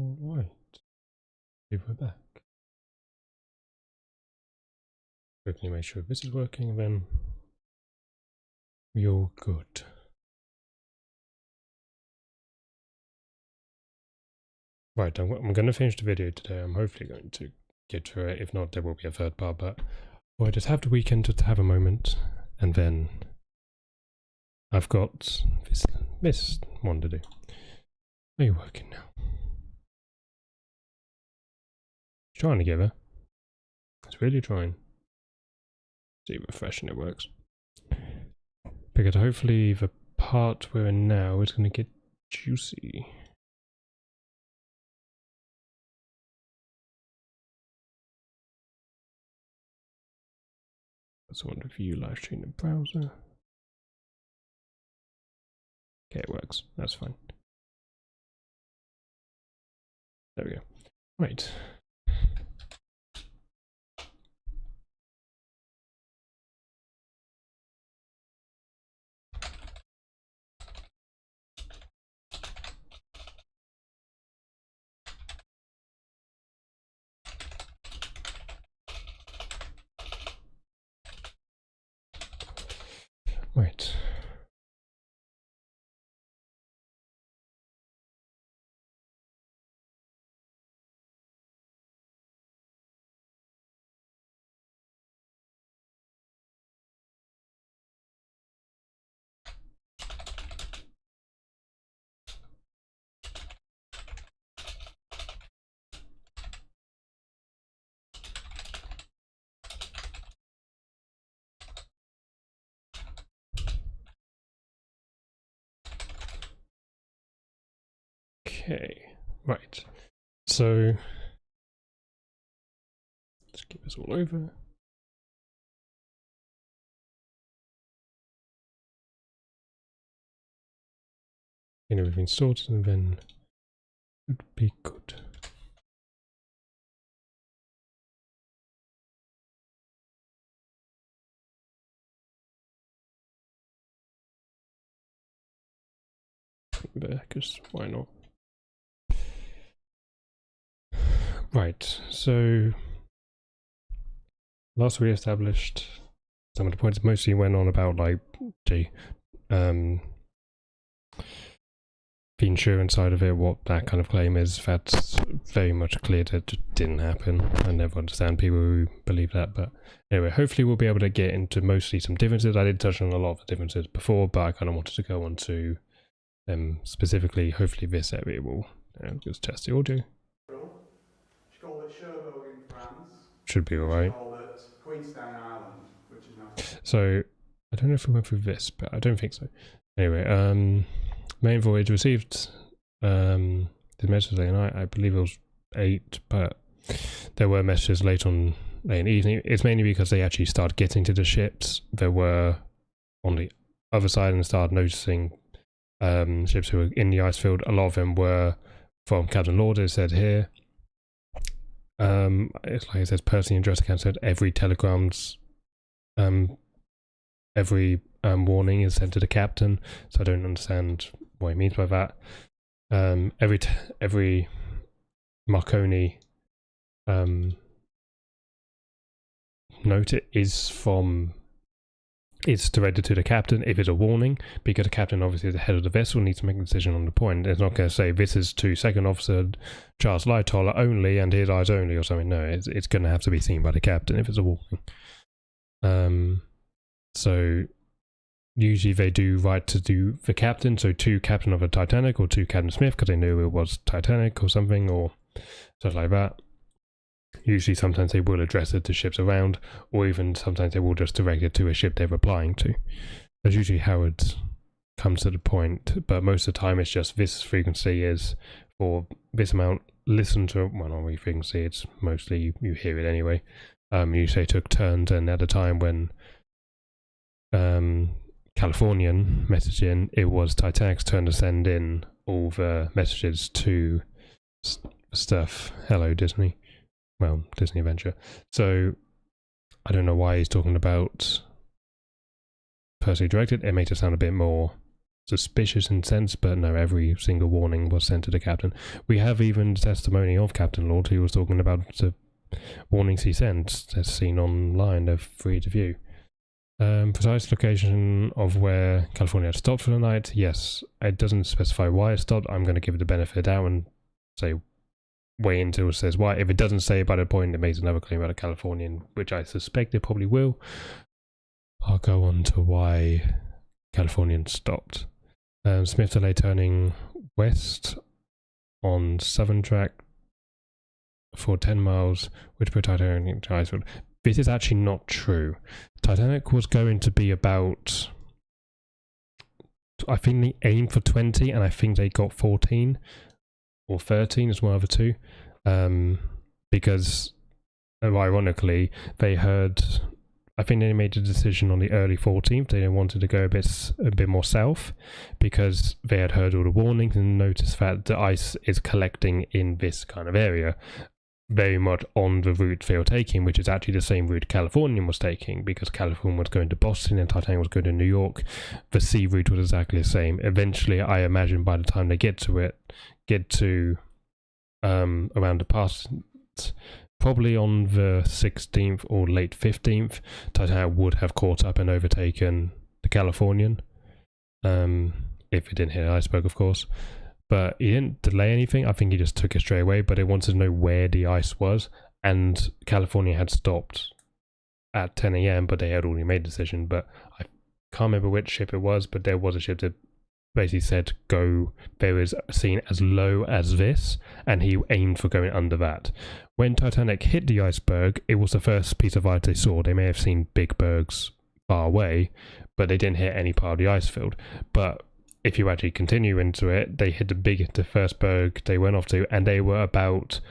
Alright. We're back. Quickly make sure this is working, then we're all good. Right, I'm going to finish the video today. I'm hopefully going to get through it. If not, there will be a third part, but I just have the weekend to have a moment, and then I've got this one to do. Are you working now? Trying together. It's really trying. See, refreshing it works. Because hopefully the part we're in now is going to get juicy. That's one to view live stream in browser. Okay, it works. That's fine. There we go. Right. Right. Okay, right. So let's get this all over. Get everything sorted, and then it would be good. Because why not? Right, so last we established some of the points mostly went on about like the insurance side of it, what that kind of claim is. That's very much clear that it didn't happen. I never understand people who believe that, but anyway, hopefully we'll be able to get into mostly some differences. I did touch on a lot of the differences before, but I kind of wanted to go on to them specifically. Hopefully this area will just test the audio. She called it Cherbourg in France. Should be alright. Called it Queenstown Island, which is nice. So I don't know if we went through this, but I don't think so. Anyway, main voyage received the message late night. I believe it was 8, but there were messages late in the evening. It's mainly because they actually started getting to the ships. There were on the other side and started noticing ships who were in the ice field. A lot of them were from Captain Lord, it said here. It's like it says, personally addressed to Captain. Every telegrams, every warning is sent to the captain. So I don't understand what he means by that. Every Marconi note is directed to the captain if it's a warning, because the captain obviously is the head of the vessel, needs to make a decision on the point. It's not going to say this is to second officer Charles Lightoller only and his eyes only or something. No, it's going to have to be seen by the captain if it's a warning. So usually they do write to do the captain, so to captain of a Titanic or to Captain Smith, because they knew it was Titanic or something or stuff like that. Usually sometimes they will address it to ships around, or even sometimes they will just direct it to a ship they're replying to. That's usually how it comes to the point, but most of the time it's just this frequency is for this amount. Listen to, well, not really frequency, it's mostly you hear it anyway. You say took turns, and at the time when Californian messaged in, it was Titanic's turn to send in all the messages to stuff. Hello, Disney. Well, Disney Adventure. So I don't know why he's talking about personally directed. It makes it sound a bit more suspicious in sense, but no, every single warning was sent to the captain. We have even the testimony of Captain Lord, who was talking about the warnings he sent, as seen online. They're free to view. Precise location of where California had stopped for the night. Yes, it doesn't specify why it stopped. I'm going to give it the benefit of the doubt and say wait until it says why. If it doesn't say by the point, it makes another claim about a Californian, which I suspect it probably will. I'll go on to why Californian stopped. Smith delay turning west on Southern Track for 10 miles, which put Titanic into Icefield. This is actually not true. Titanic was going to be about, I think they aimed for 20, and I think they got 14 or 13 is one of the two. Because, ironically, they heard, I think they made a decision on the early 14th. They wanted to go a bit more south because they had heard all the warnings and noticed that the ice is collecting in this kind of area, very much on the route they were taking, which is actually the same route Californian was taking, because Californian was going to Boston and Titanic was going to New York. The sea route was exactly the same. Eventually, I imagine by the time they get to around the pass, probably on the 16th or late 15th, Titanic would have caught up and overtaken the Californian, if it didn't hit an iceberg, of course. But he didn't delay anything. I think he just took it straight away, but they wanted to know where the ice was, and California had stopped at 10 a.m, but they had already made a decision. But I can't remember which ship it was, but there was a ship that basically said go, there was seen as low as this, and he aimed for going under that. When Titanic hit the iceberg, it was the first piece of ice they saw. They may have seen big bergs far away, but they didn't hit any part of the ice field. But if you actually continue into it, they hit the first berg they went off to, and they were about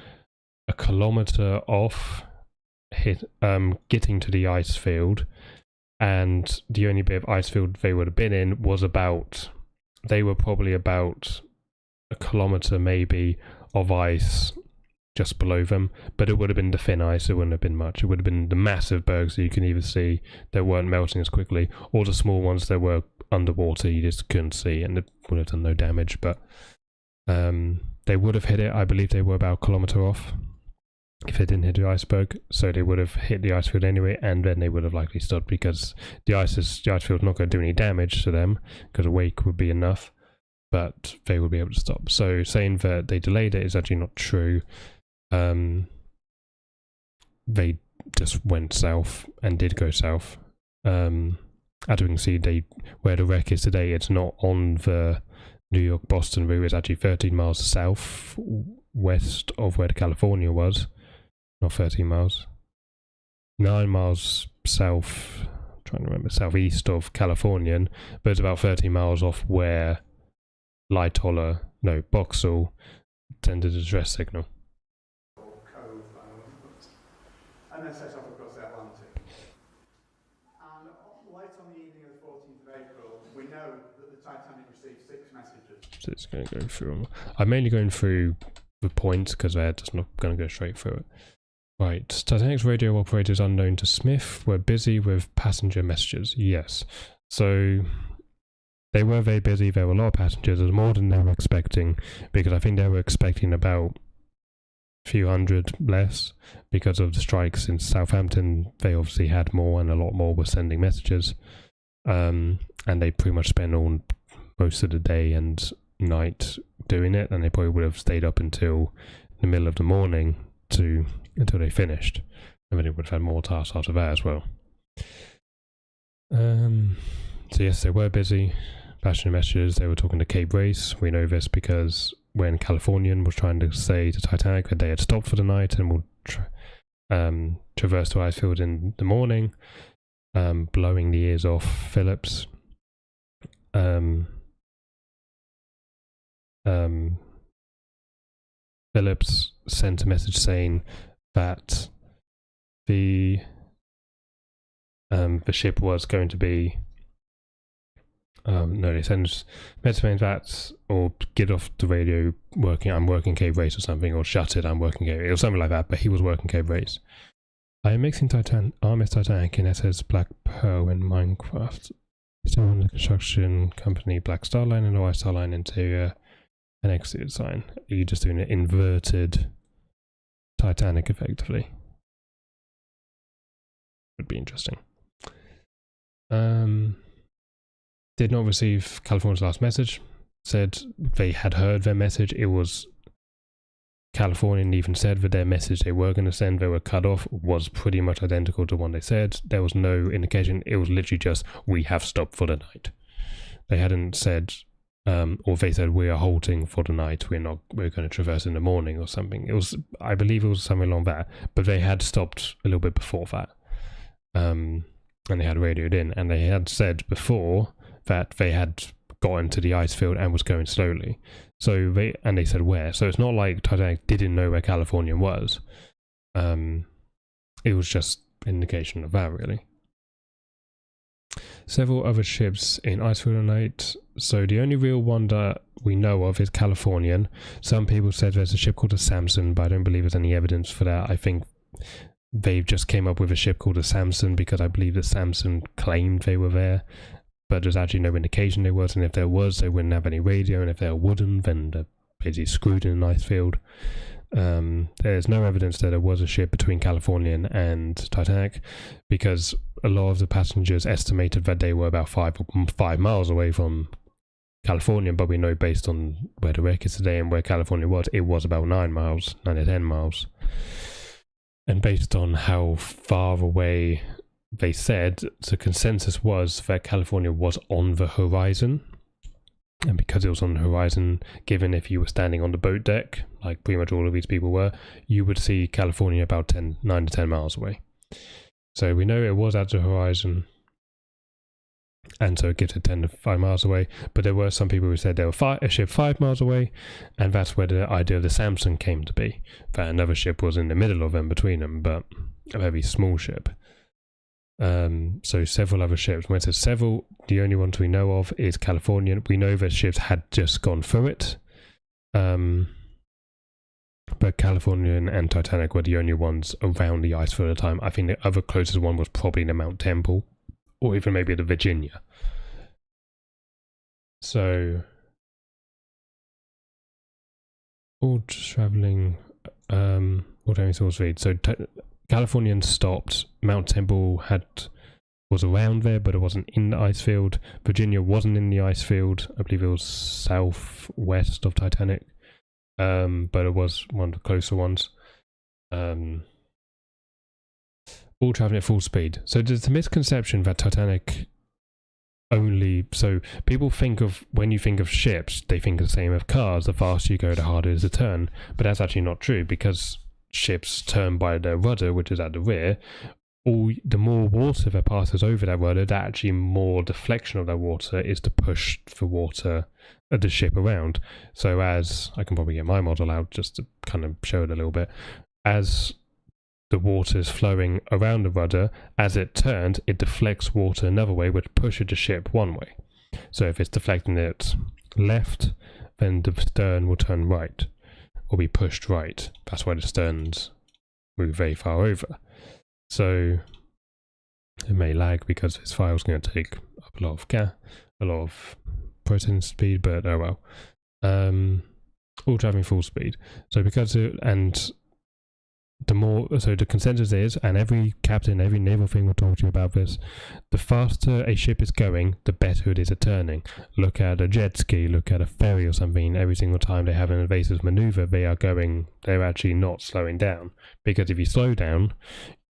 a kilometer off getting to the ice field, and the only bit of ice field they would have been in was they were probably about a kilometer maybe of ice just below them, but it would have been the thin ice. It wouldn't have been much. It would have been the massive bergs that you can either see that weren't melting as quickly, or the small ones that were underwater you just couldn't see, and it would have done no damage. But they would have hit it. I believe they were about a kilometer off if they didn't hit the iceberg, so they would have hit the ice field anyway, and then they would have likely stopped, because the ice field's not going to do any damage to them, because a wake would be enough, but they would be able to stop. So saying that they delayed it is actually not true. They just went south and did go south. As we can see, where the wreck is today, it's not on the New York-Boston route. It's actually 13 miles south west of where the California was. Not 13 miles. 9 miles south, I'm trying to remember, southeast of Californian, but it's about 13 miles off where Boxall sent a distress signal. Cove, and then set off across the Atlantic. And late on the evening of the 14th of April, we know that the Titanic received 6 messages. So it's going to go through them. I'm mainly going through the points because they're just not going to go straight through it. Right, Titanic's radio operators unknown to Smith were busy with passenger messages. Yes. So they were very busy. There were a lot of passengers. It was more than they were expecting, because I think they were expecting about a few hundred less because of the strikes in Southampton. They obviously had more, and a lot more were sending messages. And they pretty much spent most of the day and night doing it, and they probably would have stayed up until the middle of the morning until they finished, and then they would have had more tasks after that as well. So yes, they were busy. Passenger messages, they were talking to Cape Race. We know this because when Californian was trying to say to Titanic that they had stopped for the night and would traverse to Icefield in the morning, blowing the ears off Phillips. Phillips sent a message saying that the ship was going to be they sent message saying that, or get off the radio, I'm working Cape Race or something, or shut it, I'm working Cape Race, or something like that, but he was working Cape Race. I am mixing RMS Titanic in SS Black Pearl in Minecraft. Still on the construction company, Black Star Line and White Star Line interior and exterior design. Are you just doing an inverted Titanic effectively? Would be interesting. Did not receive California's last message. Said they had heard their message. It was Californian even said that their message they were going to send, they were cut off, was pretty much identical to one they said. There was no indication. It was literally just, we have stopped for the night. They hadn't said, or they said, we are halting for the night. We're going to traverse in the morning or something. It was, I believe it was something along that, but they had stopped a little bit before that. And they had radioed in, and they had said before that they had gotten to the ice field and was going slowly. So they said where. So it's not like Titanic didn't know where California was. It was just indication of that, really. Several other ships in Icefield at night. So the only real one that we know of is Californian. Some people said there's a ship called the Samson, but I don't believe there's any evidence for that. I think they've just came up with a ship called the Samson because I believe the Samson claimed they were there, but there's actually no indication there was, and if there was, they wouldn't have any radio, and if they wouldn't, then they're basically screwed in an ice field. There's no evidence that there was a ship between Californian and Titanic, because a lot of the passengers estimated that they were about 5 miles away from California, but we know based on where the wreck is today and where California was, it was about 9 to 10 miles. And based on how far away they said, the consensus was that California was on the horizon. And because it was on the horizon, given if you were standing on the boat deck, like pretty much all of these people were, you would see California about 9 to 10 miles away. So we know it was at the horizon, and so it gives it 10 to 5 miles away. But there were some people who said there were a ship 5 miles away, and that's where the idea of the Samson came to be. That another ship was in the middle of them, between them, but a very small ship. So several other ships. When it says several, the only ones we know of is Californian. We know that ships had just gone through it. But Californian and Titanic were the only ones around the ice for the time. I think the other closest one was probably the Mount Temple, or even maybe the Virginia. So, all traveling, all traveling source feed. So, Californian stopped. Mount Temple was around there, but it wasn't in the ice field. Virginia wasn't in the ice field. I believe it was southwest of Titanic, but it was one of the closer ones. All traveling at full speed. So there's a misconception that Titanic only... So people think of, when you think of ships, they think the same of cars. The faster you go, the harder it is to turn. But that's actually not true, because ships turn by their rudder, which is at the rear. The more water that passes over that rudder, that actually more deflection of that water is to push the ship around. So as I can probably get my model out just to kind of show it a little bit, as the water is flowing around the rudder, as it turns, it deflects water another way, which pushes the ship one way. So if it's deflecting it left, then the stern will turn right, or be pushed right. That's why the sterns move very far over. So it may lag because this file is going to take up a lot of processing speed, but oh well. All traveling full speed. So the consensus is, and every captain, every naval thing will talk to you about this, the faster a ship is going, the better it is at turning. Look at a jet ski, look at a ferry or something. Every single time they have an evasive maneuver, they're actually not slowing down. Because if you slow down,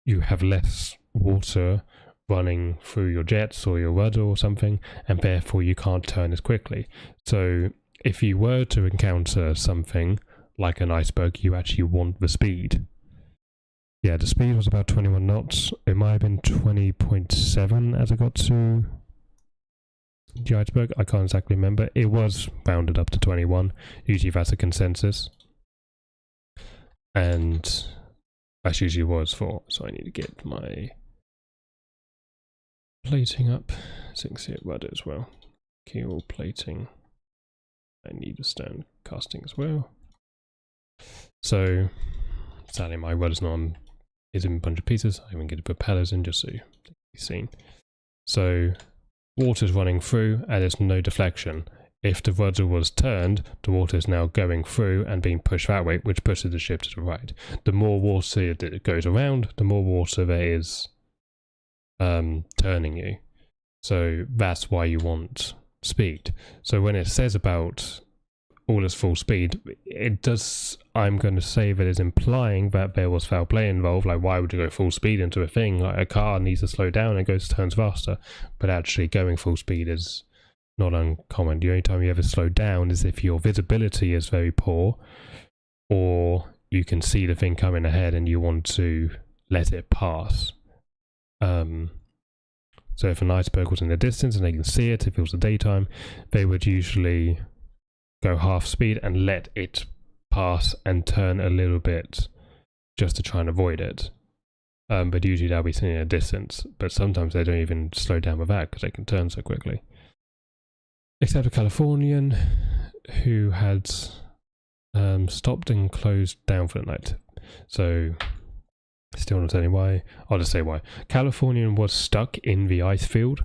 you have less water running through your jets or your rudder or something, and therefore you can't turn as quickly. So if you were to encounter something like an iceberg, you actually want the speed. Yeah, the speed was about 21 knots. It might have been 20.7 as I got to the iceberg. I can't exactly remember. It was rounded up to 21. Usually that's a consensus. And that's usually what it's for. So I need to get my plating up. So you can see it rudder as well. Keel plating. I need a stern casting as well. So sadly my rudder's is in a bunch of pieces. I even get the propellers in just so you can be seen. So water's running through and there's no deflection. If the rudder was turned, the water is now going through and being pushed that way, which pushes the ship to the right. The more water that goes around, the more water there is turning you. So that's why you want speed. So when it says about all is full speed, it does, I'm going to say that it's implying that there was foul play involved. Like, why would you go full speed into a thing? Like, a car needs to slow down and turns faster. But actually going full speed is not uncommon. The only time you ever slow down is if your visibility is very poor, or you can see the thing coming ahead and you want to let it pass. So if an iceberg was in the distance and they can see it, if it was the daytime, they would usually go half speed and let it pass and turn a little bit just to try and avoid it. But usually they'll be seen in a distance, but sometimes they don't even slow down with that because they can turn so quickly. Except a Californian who had stopped and closed down for the night. So, still not telling why. I'll just say why. Californian was stuck in the ice field.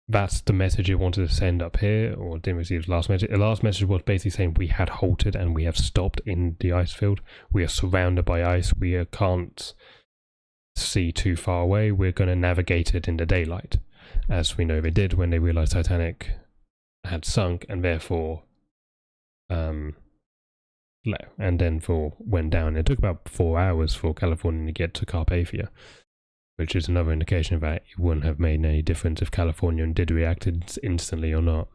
That's the message it wanted to send up here, or didn't receive the last message. The last message was basically saying we had halted and we have stopped in the ice field. We are surrounded by ice. We can't see too far away. We're going to navigate it in the daylight, as we know they did when they realized Titanic had sunk and therefore and then went down. It took about 4 hours for California to get to Carpathia, which is another indication that it wouldn't have made any difference if California did react instantly or not.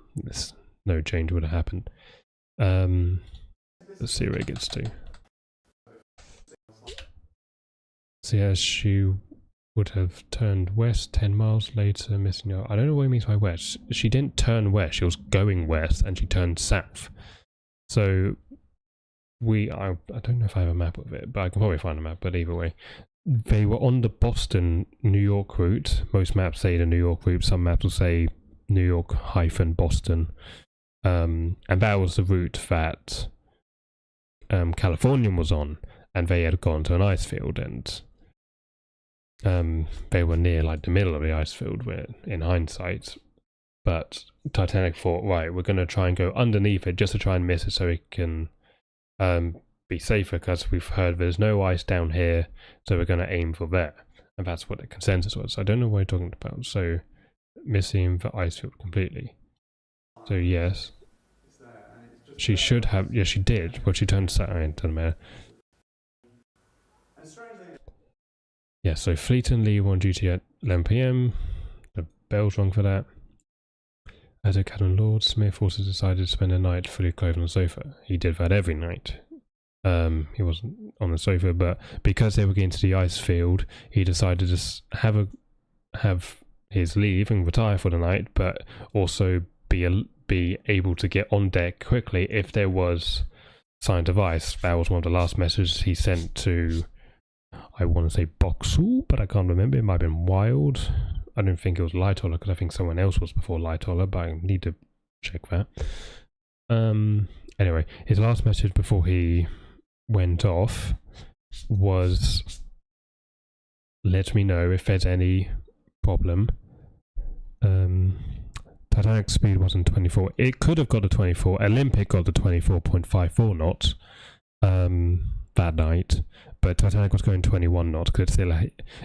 No change would have happened. Let's see where it gets to. So yeah, she would have turned west 10 miles later, missing out. I don't know what it means by west. She didn't turn west, she was going west and she turned south. So I don't know if I have a map of it, but I can probably find a map, but either way. They were on the Boston-New York route. Most maps say the New York route, some maps will say New York-Boston. And that was the route that Californian was on, and they had gone to an ice field, and they were near like the middle of the ice field in hindsight. But Titanic thought, right, we're going to try and go underneath it just to try and miss it so it can be safer, because we've heard there's no ice down here, so we're going to aim for there. And that's what the consensus was. I don't know what you're talking about. So missing the ice field completely. So yes, she should have. Yes, she did, but she turned south. It doesn't matter. Yeah, so Fleet and Lee were on duty at 11 PM. The bell's rung for that. As a Captain Lord, Smith also decided to spend the night fully clothed on the sofa. He did that every night. He wasn't on the sofa, but because they were getting to the ice field, he decided to have his leave and retire for the night, but also be able to get on deck quickly if there was signs of ice. That was one of the last messages he sent to, I want to say Boxall, but I can't remember. It might have been Wild. I don't think it was Lightoller, because I think someone else was before Lightoller, but I need to check that. Anyway, his last message before he went off was, let me know if there's any problem. Titanic's speed wasn't 24. It could have got to 24. Olympic got to 24.54 knots that night, but Titanic was going 21 knots because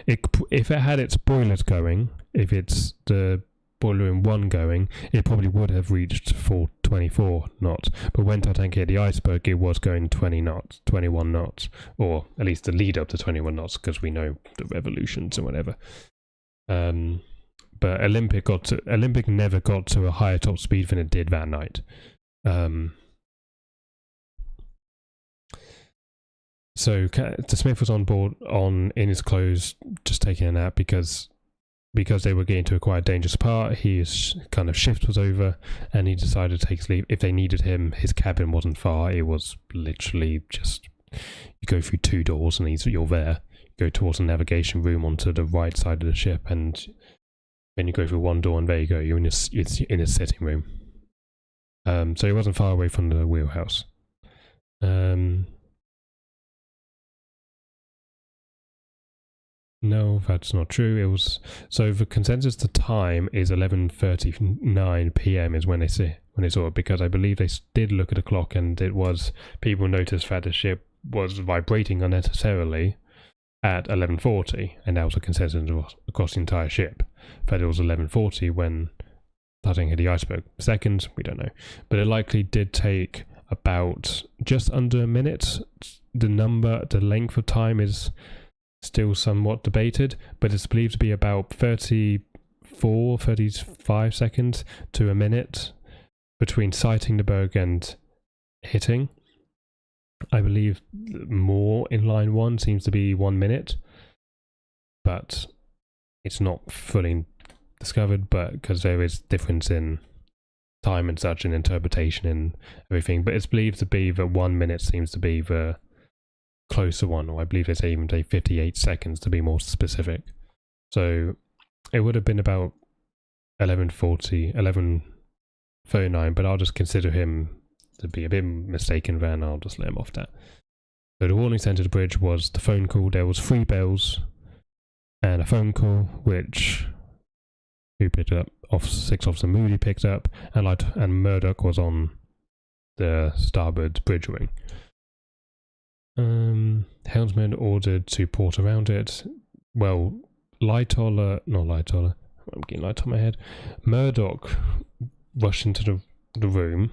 if it had its boilers going, if it's the boiler room 1 going, it probably would have reached 24 knots. But when Titanic hit the iceberg, it was going 20 knots, 21 knots, or at least the lead up to 21 knots, because we know the revolutions and whatever. But Olympic never got to a higher top speed than it did that night. So the Smith was on board in his clothes, just taking a nap because they were getting to a quite dangerous part. His kind of shift was over, and he decided to take his leave. If they needed him, his cabin wasn't far. It was literally just, you go through 2 doors and you're there. You go towards the navigation room onto the right side of the ship, and then you go through 1 door, and there you go. You're in his sitting room. So he wasn't far away from the wheelhouse. No, that's not true. It was so the consensus to time is 11:39 p.m. is when they saw it, because I believe they did look at the clock and it was, people noticed that the ship was vibrating unnecessarily at 11:40, and that was a consensus across the entire ship that it was 11:40 when starting hit the iceberg. Seconds, we don't know, but it likely did take about just under a minute. The length of time is still somewhat debated, but it's believed to be about 35 seconds to a minute between sighting the berg and hitting. I believe more in line 1 seems to be 1 minute, but it's not fully discovered, but because there is difference in time and such, and interpretation and everything, but it's believed to be that 1 minute seems to be the closer one, or I believe they say even 58 seconds to be more specific. So it would have been about 11:39, but I'll just consider him to be a bit mistaken then. I'll just let him off that. So the warning sent to the bridge was the phone call. There was 3 bells and a phone call, which who picked it up? 6 Officer Moody picked up, and Murdoch was on the starboard bridge wing. Helmsman ordered to port around it. Well, I'm getting light on my head. Murdoch rushed into the room,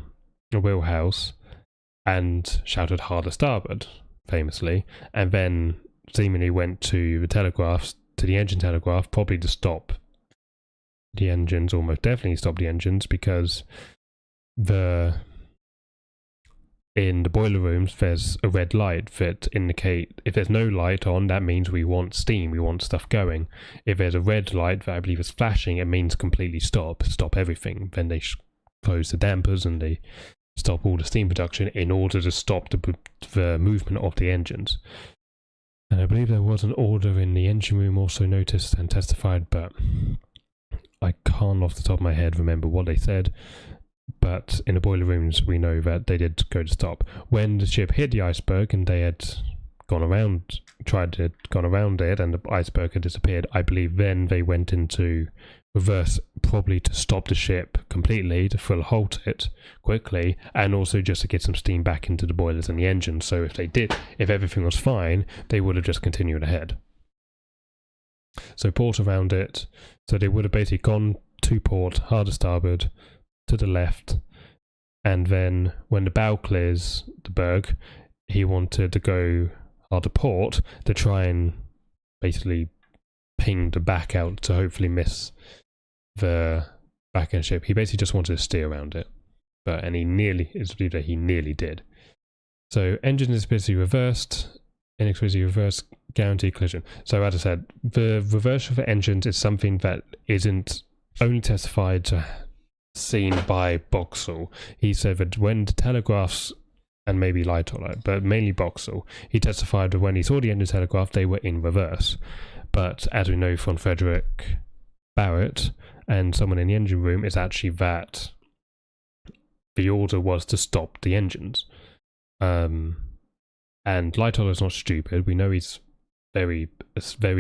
the wheelhouse, and shouted "hard a starboard," famously, and then seemingly went to the engine telegraph, probably to stop the engines, almost definitely stop the engines, because in the boiler rooms there's a red light that indicate, if there's no light on, that means we want steam, we want stuff going. If there's a red light that I believe is flashing, it means completely stop everything. Then they close the dampers and they stop all the steam production in order to stop the movement of the engines. And I believe there was an order in the engine room also noticed and testified, but I can't off the top of my head remember what they said. But in the boiler rooms, we know that they did go to stop. When the ship hit the iceberg and they had gone around it, and the iceberg had disappeared, I believe then they went into reverse, probably to stop the ship completely, to full halt it quickly, and also just to get some steam back into the boilers and the engine. So if everything was fine, they would have just continued ahead. So port around it. So they would have basically gone to port, hard to starboard, to the left, and then when the bow clears the berg, he wanted to go hard to port to try and basically ping the back out to hopefully miss the back end ship. He basically just wanted to steer around it, it's believed that he nearly did. So engine is basically reversed, inexplicably reversed, guaranteed collision. So as I said, the reversal of engines is something that isn't only testified to seen by Boxall. He said that when the telegraphs, and maybe Lightoller, but mainly Boxall, he testified that when he saw the engine telegraph, they were in reverse. But as we know from Frederick Barrett and someone in the engine room, it's actually that the order was to stop the engines. And Lightoller's not stupid. We know he's very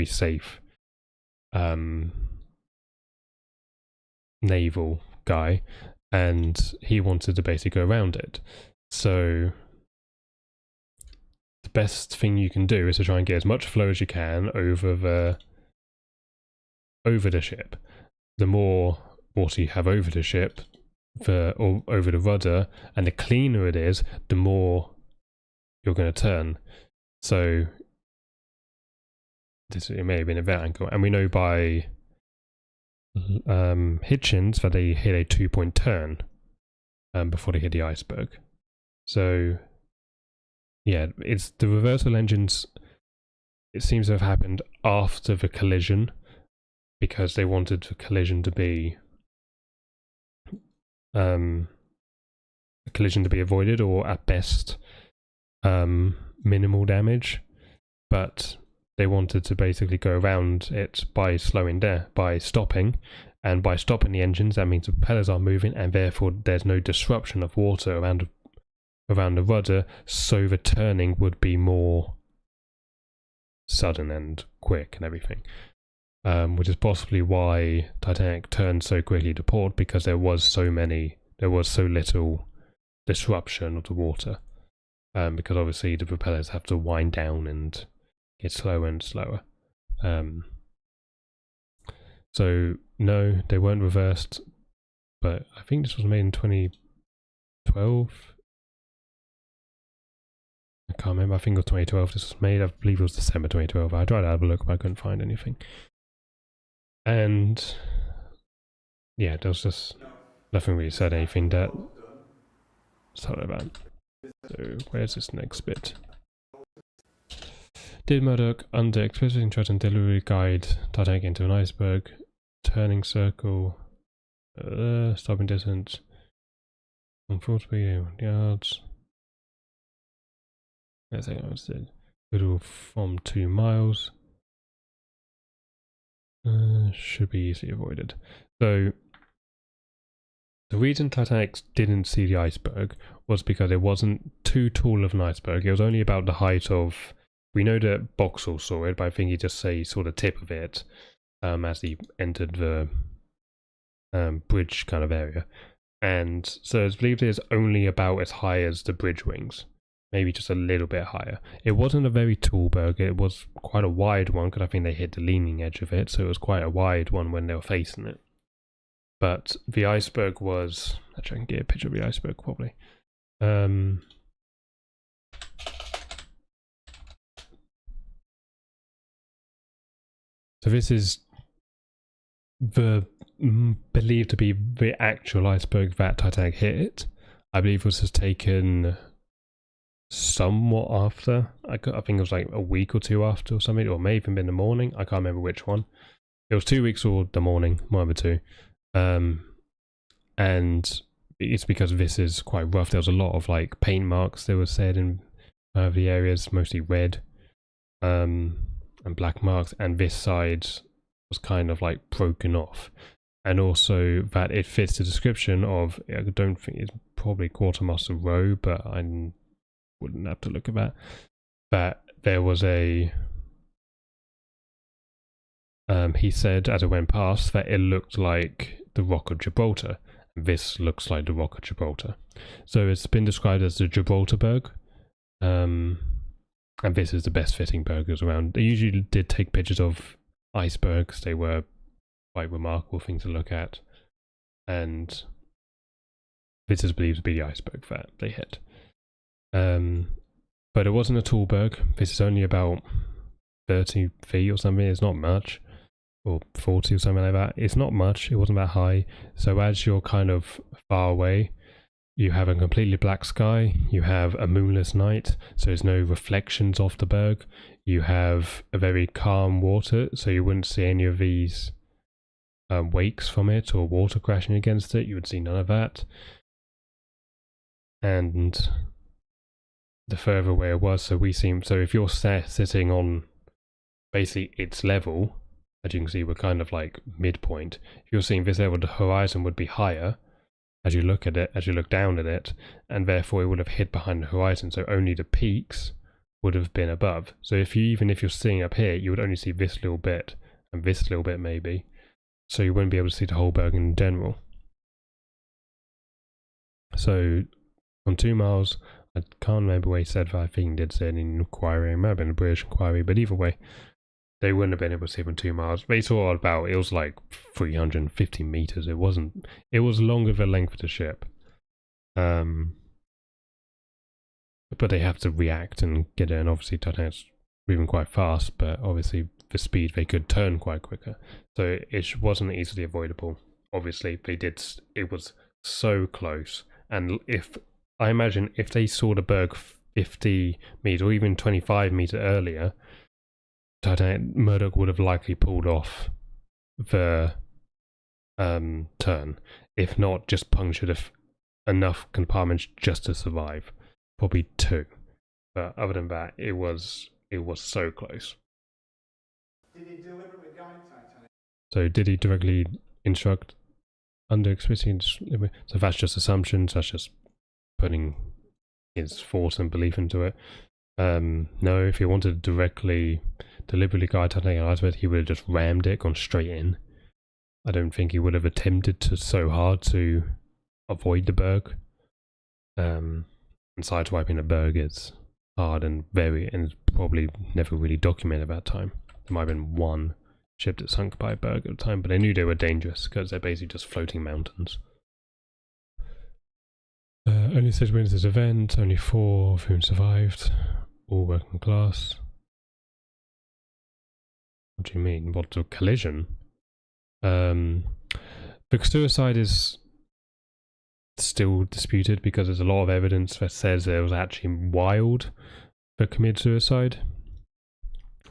safe naval guy, and he wanted to basically go around it. So the best thing you can do is to try and get as much flow as you can over the ship. The more water you have over the ship, or over the rudder, and the cleaner it is, the more you're going to turn. So it may have been a that angle, and we know by Hitchens that they hit a 2-point turn before they hit the iceberg. So yeah, it's the reversal engines. It seems to have happened after the collision, because they wanted the collision to be avoided, or at best minimal damage, but they wanted to basically go around it by stopping, and by stopping the engines, that means the propellers are moving, and therefore there's no disruption of water around the rudder, so the turning would be more sudden and quick and everything. Which is possibly why Titanic turned so quickly to port, because there was so little disruption of the water. Because obviously the propellers have to wind down and get slower and slower. So no, they weren't reversed, but I think this was made in 2012. I can't remember, I think it was 2012 this was made. I believe it was December 2012. I tried to have a look, but I couldn't find anything. And yeah, there was just nothing really said anything that started about. So where's this next bit? Did Murdoch, under explicit instruction, deliberately guide Titanic into an iceberg, turning circle, stopping distance, on 40 yards? I think I said little from 2 miles. Should be easily avoided. So the reason Titanic didn't see the iceberg was because it wasn't too tall of an iceberg. It was only about the height of. We know that Boxall saw it, but I think he just saw the tip of it as he entered the bridge kind of area. And so it's believed it's only about as high as the bridge wings, maybe just a little bit higher. It wasn't a very tall berg, it was quite a wide one, because I think they hit the leaning edge of it, so it was quite a wide one when they were facing it. But the iceberg was. Actually, I can get a picture of the iceberg probably. So this is believed to be the actual iceberg that Titanic hit. I believe this was taken somewhat after. I think it was like a week or two after or something, or it may have even been the morning. I can't remember which one. It was 2 weeks or the morning, one of the two. And it's because this is quite rough. There was a lot of like paint marks, they were said, in the areas, mostly red. And black marks, and this side was kind of like broken off, and also that it fits the description of, I don't think it's probably Quartermaster Row, but I wouldn't have to look at that there was a he said as it went past that it looked like the Rock of Gibraltar, and this looks like the Rock of Gibraltar, so it's been described as the Gibraltar Berg. And this is the best fitting bergers around. They usually did take pictures of icebergs. They were quite remarkable thing to look at. And this is believed to be the iceberg that they hit. But it wasn't a tall berg. This is only about 30 feet or something. It's not much. Or 40 or something like that. It's not much. It wasn't that high. So as you're kind of far away, you have a completely black sky, you have a moonless night, so there's no reflections off the berg. You have a very calm water, so you wouldn't see any of these wakes from it or water crashing against it. You would see none of that. And the further away it was, so if you're sitting on basically its level, as you can see, we're kind of like midpoint. If you're seeing this level, the horizon would be higher as you look at it, as you look down at it, and therefore it would have hid behind the horizon, so only the peaks would have been above. So even if you're seeing up here, you would only see this little bit and this little bit maybe, so you wouldn't be able to see the whole berg in general. So on 2 miles, I can't remember where he said that. I think he did say it in inquiry, it might have been a British inquiry, but either way, they wouldn't have been able to see from 2 miles. They saw about, it was like 350 meters. It was longer than the length of the ship. But they have to react and get in. Obviously, Titanic's moving quite fast, but obviously, the speed, they could turn quite quicker. So it wasn't easily avoidable. Obviously, it was so close. And I imagine if they saw the berg 50 meters or even 25 meters earlier, Murdoch would have likely pulled off the turn, if not just punctured enough compartments just to survive, probably 2. But other than that, it was so close. Did he deliberately guide Titanic? So did he directly instruct under explicit? So that's just assumptions. That's just putting his force and belief into it. No, if he wanted to directly deliberately got a Titanic iceberg, he would have just rammed it, gone straight in. I don't think he would have attempted to so hard to avoid the berg. And sideswiping the berg is hard and probably never really documented at that time. There might have been one ship that sunk by a berg at the time, but they knew they were dangerous because they're basically just floating mountains. Only 6 witnesses this event, only 4 of whom survived, all working class. What do you mean? What, a collision? Because suicide is still disputed because there's a lot of evidence that says there was actually Wilde that committed suicide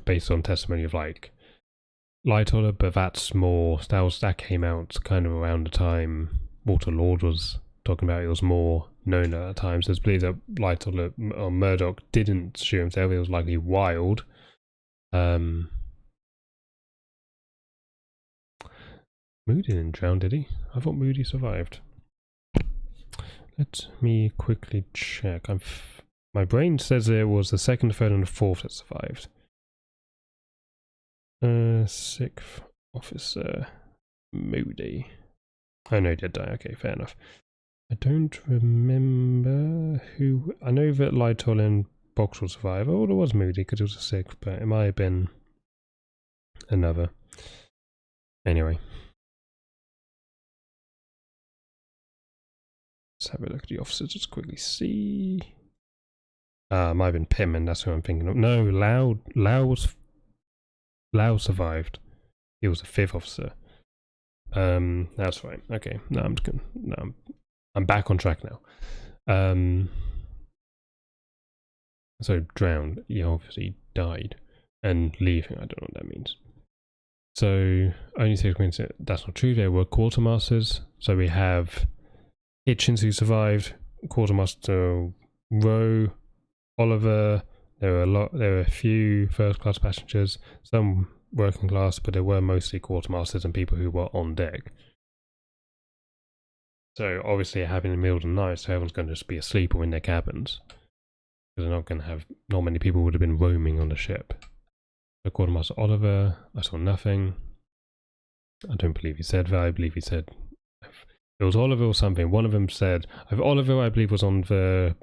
based on testimony of like Lightoller, but that came out kind of around the time Walter Lord was talking about. It was more known at that time, so it's believed that Lightoller or Murdoch didn't shoot himself. It was likely Wilde. Moody didn't drown, did he? I thought Moody survived. Let me quickly check. My brain says there was the 2nd, 3rd, and the 4th that survived. 6th officer Moody. Oh no, he did die. Okay, fair enough. I don't remember who. I know that Lightoller and Box will survive. Oh, there was Moody because it was a 6th, but it might have been another. Anyway. Let's have a look at the officers, just quickly see. It might have been Pittman, that's who I'm thinking of. No, Lau survived. He was the 5th officer. That's right. Okay, no, I'm just gonna. No, I'm back on track now. So drowned. He obviously died, and leaving. I don't know what that means. So only 6 minutes. That's not true. There were quartermasters. So we have Hitchens who survived, Quartermaster Rowe, Oliver. There were a few first-class passengers, some working class, but there were mostly quartermasters and people who were on deck. So obviously it happened in the middle of the night, so everyone's going to just be asleep or in their cabins. Because they're not going to have, not many people would have been roaming on the ship. So Quartermaster Oliver, I saw nothing. I don't believe he said that. I believe he said it was Oliver or something. One of them said, Oliver I believe was on the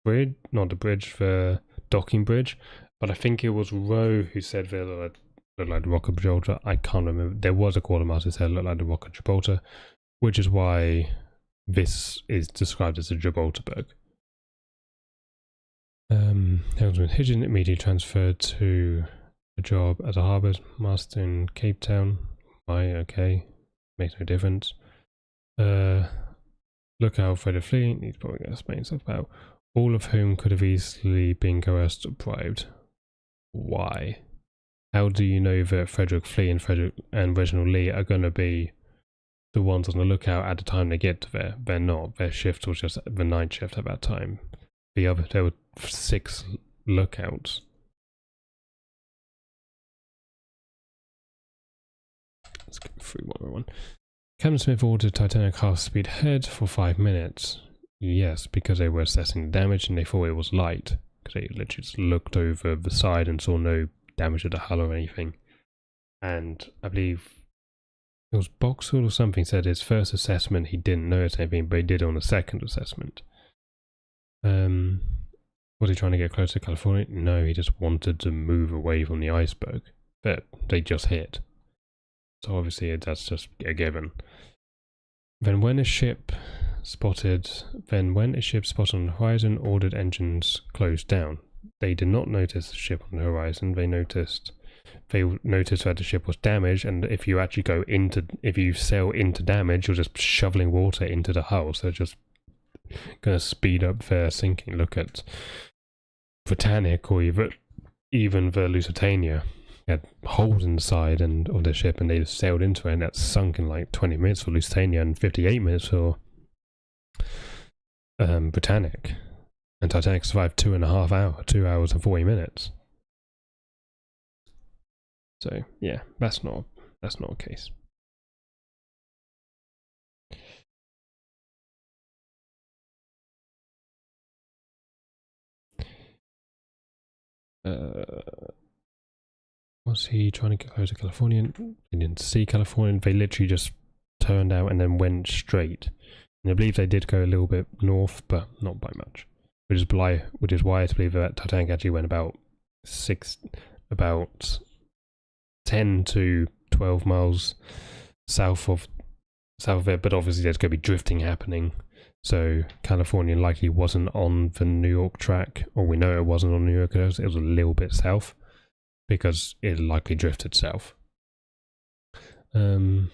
bridge, not the bridge, the docking bridge. But I think it was Rowe who said they looked like the Rock of Gibraltar. I can't remember. There was a quartermaster who said it looked like the Rock of Gibraltar, which is why this is described as a Gibraltarberg. Helmsman Hitchens immediately transferred to a job as a harbour master in Cape Town. Why? Okay, makes no difference. Look out for the fleet. He's probably going to explain stuff about all of whom could have easily been coerced or bribed. Why? How do you know that Frederick Fleet and Reginald Lee are going to be the ones on the lookout at the time they get to there? They're not. Their shift was just the night shift at that time. There were 6 lookouts. Let's go through one by one. Captain Smith ordered Titanic half-speed ahead for 5 minutes. Yes, because they were assessing the damage and they thought it was light. Because they literally just looked over the side and saw no damage to the hull or anything. And I believe it was Boxall or something said his first assessment he didn't notice anything, but he did on the second assessment. Was he trying to get closer to California? No, he just wanted to move away from the iceberg that they just hit. So obviously that's just a given. Then when a ship spotted on the horizon, ordered engines closed down. They did not notice the ship on the horizon. They noticed that the ship was damaged, and if you sail into damage, you're just shoveling water into the hull, so just going to speed up their sinking. Look at Britannic or even the Lusitania. Had holes in the side of the ship, and they just sailed into it, and that sunk in like 20 minutes for Lusitania and 58 minutes for Britannic. And Titanic survived 2.5 hours, 2 hours and 40 minutes. So yeah, that's not a case. Was he trying to go to California? They didn't see California. They literally just turned out and then went straight. And I believe they did go a little bit north, but not by much. Which is why I believe that Titanic actually went about 10 to 12 miles south of it, but obviously there's going to be drifting happening. So California likely wasn't on the New York track, or we know it wasn't on New York. It was a little bit south because it likely drifted south. All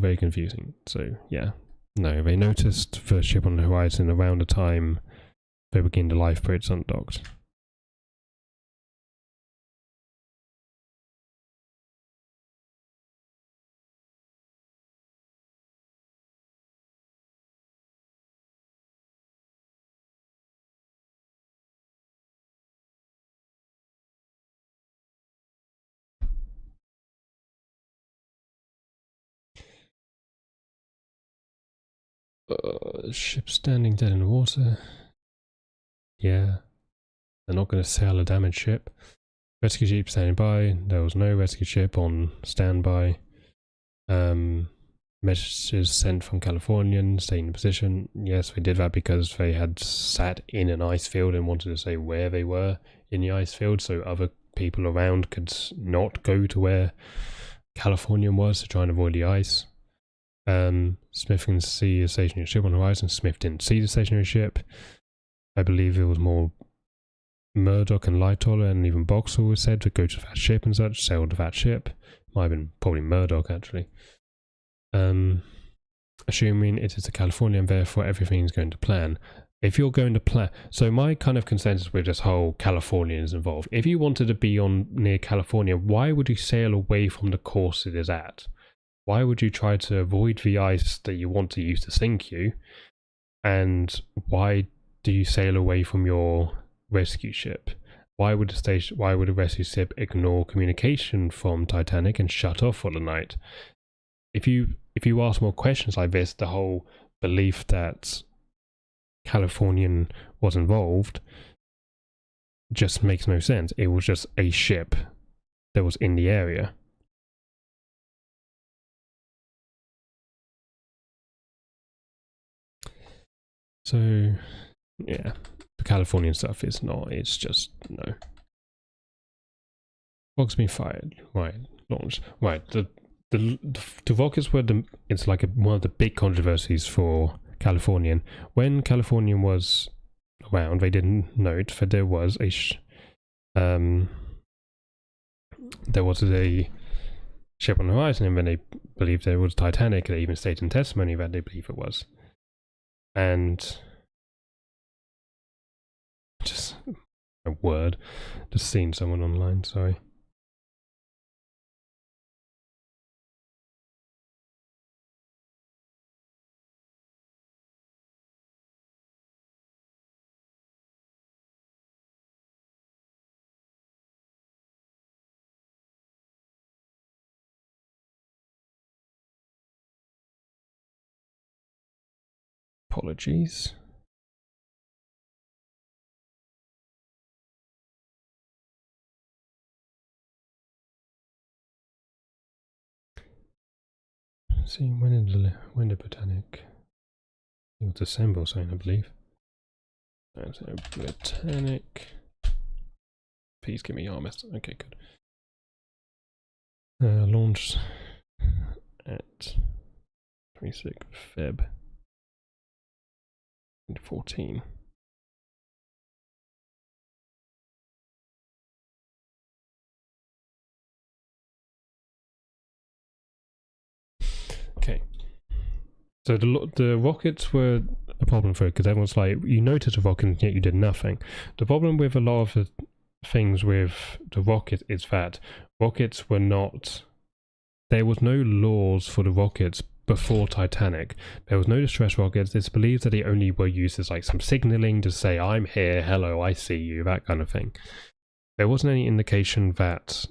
very confusing. So yeah, no, they noticed the ship on the horizon around the time they began the lifeboats undocked. Ship standing dead in the water. Yeah. They're not going to sail a damaged ship. Rescue ship standing by. There was no rescue ship on standby. Messages sent from Californians staying in position. Yes, they did that because they had sat in an ice field and wanted to say where they were in the ice field so other people around could not go to where Californian was to try and avoid the ice. Smith can see a stationary ship on the horizon. Smith didn't see the stationary ship. I believe it was more Murdoch and Lightoller and even Boxall was said to go to that ship and such, sail to that ship. Might have been probably Murdoch actually. Assuming it is the California and therefore everything is going to plan. If you're going to plan, so my kind of consensus with this whole California is involved. If you wanted to be on near California, why would you sail away from the course it is at? Why would you try to avoid the ice that you want to use to sink you? And why do you sail away from your rescue ship? Why would a rescue ship ignore communication from Titanic and shut off for the night? If you ask more questions like this, the whole belief that Californian was involved just makes no sense. It was just a ship that was in the area. So, yeah, the Californian stuff is not, it's just, no. Rockets been fired, right, launched, right, the rockets were it's like one of the big controversies for Californian. When Californian was around, they didn't note that there was a ship on the horizon, and when they believed there was Titanic, they even stated in testimony that they believe it was. And just a word, just seen someone online, sorry. Apologies. See, when did Britannic? It was December or something, I believe. So Britannic. Please give me armor. Okay, good. Launched at 26th Feb 2014. Okay, so the rockets were a problem for it because everyone's like, you noticed a rocket and yet you did nothing. The problem with a lot of the things with the rocket is that rockets were not, there was no laws for the rockets before Titanic. There was no distress rockets. It's believed that they only were used as like some signaling to say, I'm here, hello, I see you, that kind of thing. There wasn't any indication that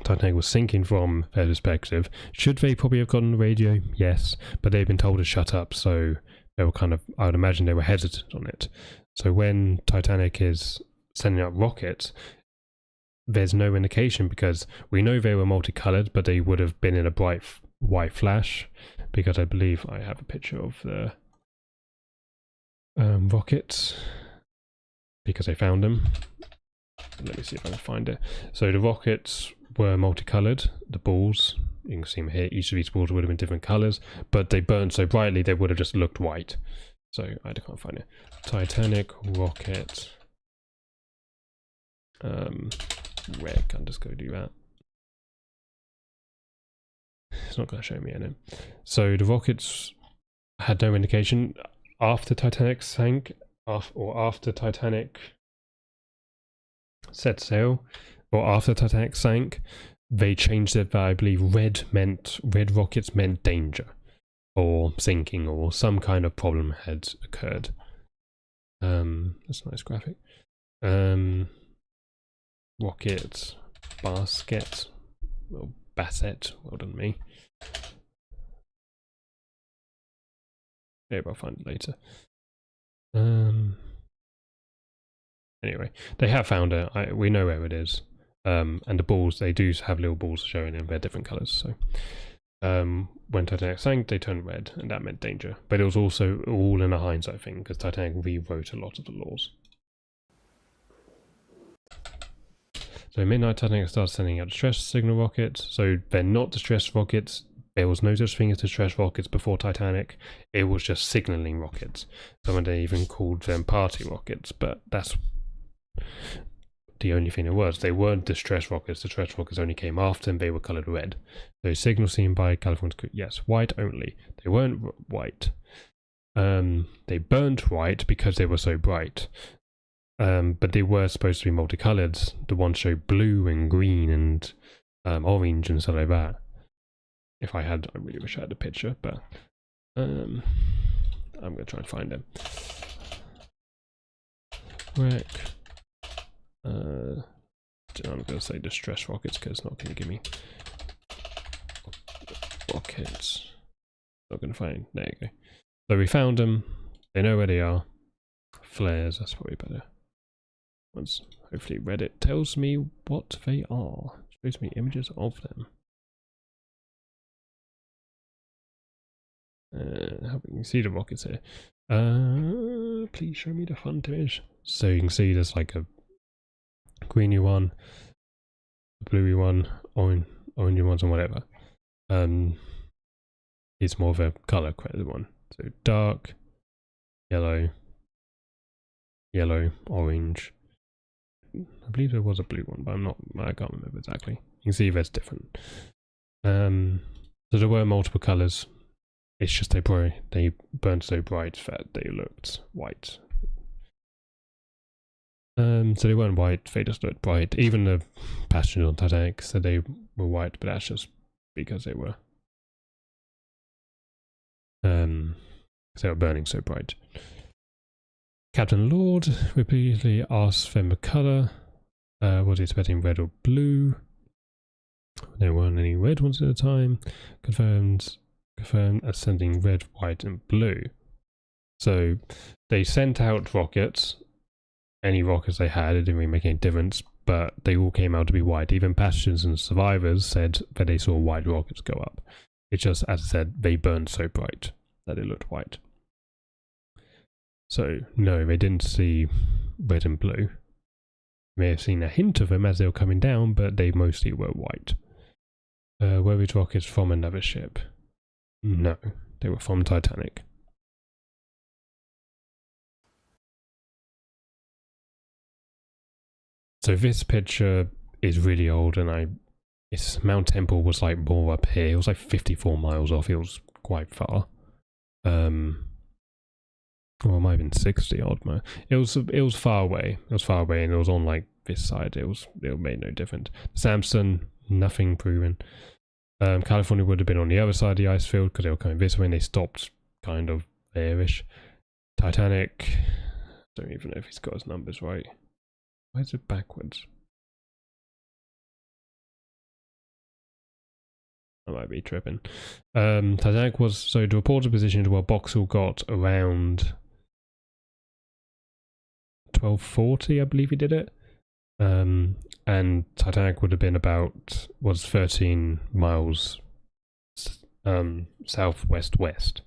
Titanic was sinking from their perspective. Should they probably have gotten the radio? Yes, but they've been told to shut up, so they were kind of, I would imagine they were hesitant on it. So when Titanic is sending up rockets, there's no indication, because we know they were multicolored, but they would have been in a bright white flash, because I believe I have a picture of the rockets, because I found them. Let me see if I can find it. So the rockets were multicolored, the balls, you can see them here, each of these balls would have been different colors, but they burned so brightly they would have just looked white. So I can't find it. Titanic rocket red, I'll just go do that. It's not going to show me any. So the rockets had no indication after Titanic sank, or after Titanic set sail, or after Titanic sank, they changed it. I believe red rockets meant danger, or sinking, or some kind of problem had occurred. That's a nice graphic. Rocket basket, well, basset, well done me. Maybe I'll find it later. Anyway, they have found it. We know where it is. And the balls, they do have little balls showing in their different colours. So when Titanic sank, they turned red, and that meant danger. But it was also all in a hindsight thing, because Titanic rewrote a lot of the laws. So midnight, Titanic started sending out distress signal rockets. So they're not distress rockets. There was no such thing as distress rockets before Titanic. It was just signaling rockets. Some of them even called them party rockets, but that's the only thing it was. They weren't distress rockets. Distress rockets only came after, and they were coloured red. So signal seen by California, yes, white only. They weren't white. They burnt white because they were so bright. But they were supposed to be multicolored. The ones show blue and green and orange and stuff like that. If I really wish I had a picture, but I'm going to try and find it. Wreck. I'm going to say distress rockets, because it's not going to give me rockets. Not going to find. There you go. So we found them. They know where they are. Flares, that's probably better. Once hopefully Reddit tells me what they are. It shows me images of them. How can you see the rockets here? Please show me the front image. So you can see there's like a greeny one, a bluey one, orangey ones, and whatever. It's more of a color credit one. So dark, yellow, orange. I believe there was a blue one, but I can't remember exactly. You can see that's different. So there were multiple colors. It's just they burned so bright that they looked white. So they weren't white, they just looked bright. Even the passengers on Titanic said they were white, but that's just because they were burning so bright. Captain Lord repeatedly asked them the colour. Was he expecting red or blue? There weren't any red ones at the time. Confirmed as sending red, white and blue. So they sent out rockets. Any rockets they had, it didn't really make any difference, but they all came out to be white. Even passengers and survivors said that they saw white rockets go up. It's just, as I said, they burned so bright that it looked white. So no, they didn't see red and blue. They may have seen a hint of them as they were coming down, but they mostly were white. Were these rockets from another ship? No, they were from Titanic. So this picture is really old, and Mount Temple was like more up here. It was like 54 miles off. It was quite far. Well, it might have been 60 odd miles. It was far away. It was far away, and it was on like this side. It made no difference. Samson, nothing proven. California would have been on the other side of the ice field because they were coming this way, and they stopped kind of there-ish. Titanic, don't even know if he's got his numbers right. Why is it backwards? I might be tripping. Titanic was, so the reported position where Boxall got around 1240, I believe he did it. And Titanic would have been was 13 miles southwest west,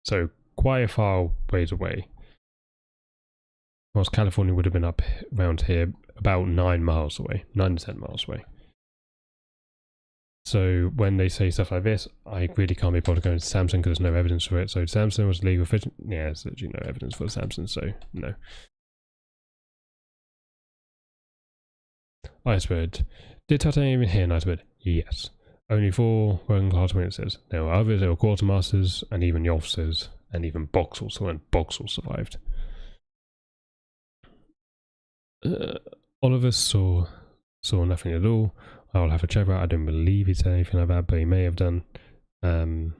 so quite a far ways away. Whilst California would have been up around here about 9 miles away, 9 to 10 miles away. So when they say stuff like this, I really can't be bothered going to Samson because there's no evidence for it. So Samson was legal fishing. Yeah, there's literally no evidence for Samson, so no. Iceberg. Did Titanic even hear an iceberg? Yes. Only 4 working-class witnesses. There were others, there were quartermasters, and even the officers, and even Boxall, so when Boxall survived. Oliver saw nothing at all. I will have to check out. I don't believe he said anything like that, but he may have done. But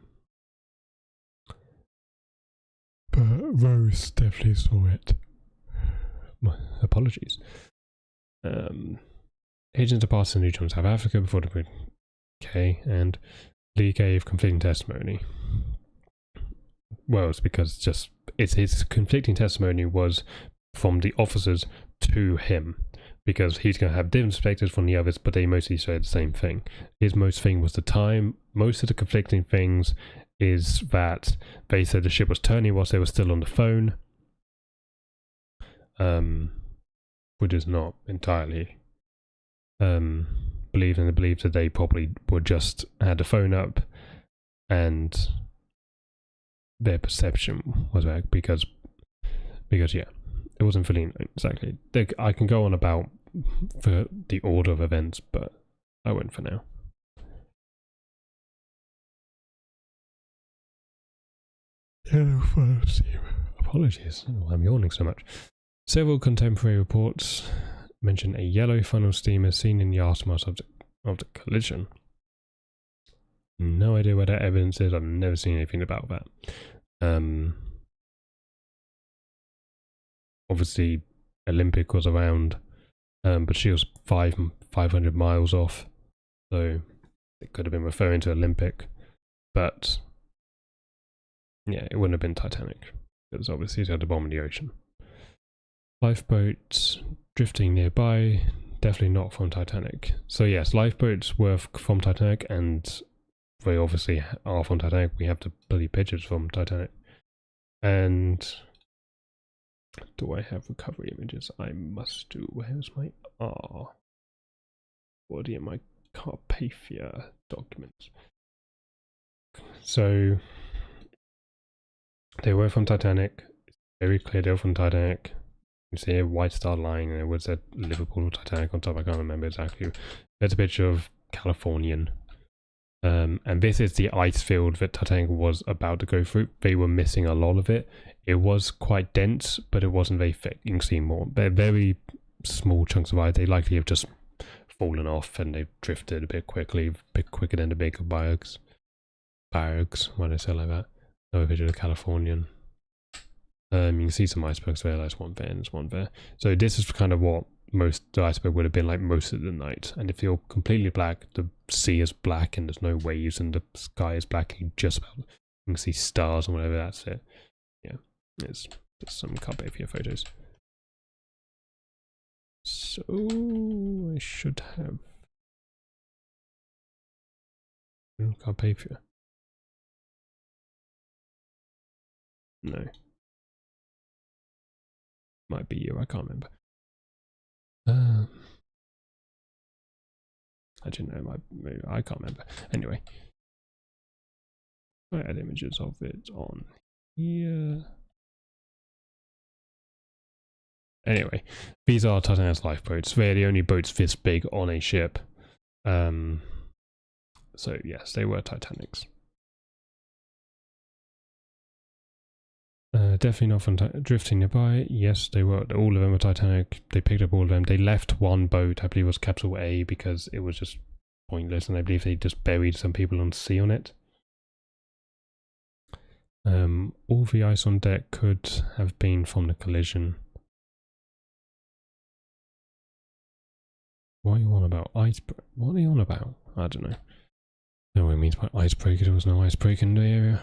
Rose definitely saw it. My apologies. Agents departed New from South Africa before the and Lee gave conflicting testimony. Well, it's because his conflicting testimony was from the officers to him, because he's going to have different perspectives from the others, but they mostly said the same thing. His most thing was the time. Most of the conflicting things is that they said the ship was turning whilst they were still on the phone, which is not entirely believed, and they believed that they probably would just had the phone up, and their perception was back because yeah, it wasn't fully known exactly. I can go on about for the order of events, but I won't for now. Yellow funnel steamer. Apologies, I'm yawning so much. Several contemporary reports mention a yellow funnel steamer seen in the aftermath of the collision. No idea where that evidence is. I've never seen anything about that. Obviously, Olympic was around, but she was 500 miles off, so it could have been referring to Olympic, but yeah, it wouldn't have been Titanic, because obviously it's at the bottom of the ocean. Lifeboats drifting nearby, definitely not from Titanic. So yes, lifeboats were from Titanic, and they obviously are from Titanic. We have the bloody pictures from Titanic. And do I have recovery images? I must do. Where's my body in my Carpathia documents? So they were from Titanic. It's very clear they were from Titanic. You see a White Star Line, and it was at Liverpool Titanic on top. I can't remember exactly. There's a picture of Californian. And this is the ice field that Titanic was about to go through. They were missing a lot of it. It was quite dense, but it wasn't very thick. You can see more. They're very small chunks of ice. They likely have just fallen off, and they've drifted a bit quickly, a bit quicker than the bigger bergs. Bergs, why do I say like that? Another picture of the Californian. You can see some icebergs there. There's one there and there's one there. So this is kind of what the iceberg would have been like most of the night. And if you're completely black, the sea is black and there's no waves and the sky is black, you can see stars and whatever. That's it. Yeah, it's just some Carpathia photos. So I should have Carpathia. No. Might be you, I can't remember. I didn't know, maybe I can't remember. Anyway, I had images of it on here. Anyway, these are Titanic's lifeboats. They're the only boats this big on a ship. So yes, they were Titanics. Definitely not from drifting nearby. Yes, they were. All of them were Titanic. They picked up all of them. They left one boat, I believe it was Capital A, because it was just pointless, and I believe they just buried some people on sea on it. All the ice on deck could have been from the collision. What are you on about? What are you on about? I don't know. No one means by icebreaker. There was no icebreaker in the area.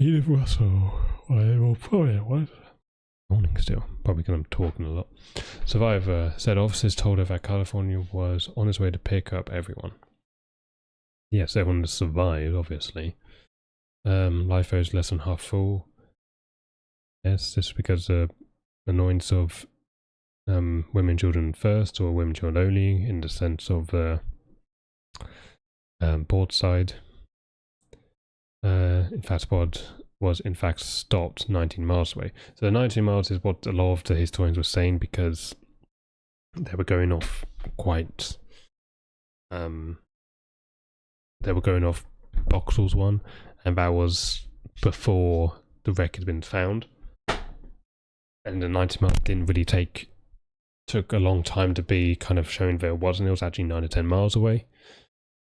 Edith Russell. Well, probably what? Morning still, probably because I'm talking a lot. Survivor said officers told her that California was on its way to pick up everyone. Yes, everyone has survived, obviously. Life is less than half full. Yes, this is because the annoyance of women and children first, or women and children only, in the sense of the port side. In fact, Pod was in fact stopped 19 miles away. So the 19 miles is what a lot of the historians were saying, because they were going off quite they were going off Boxall's one, and that was before the wreck had been found, and the 90 miles didn't really took a long time to be kind of shown there it wasn't. It was actually 9 to 10 miles away.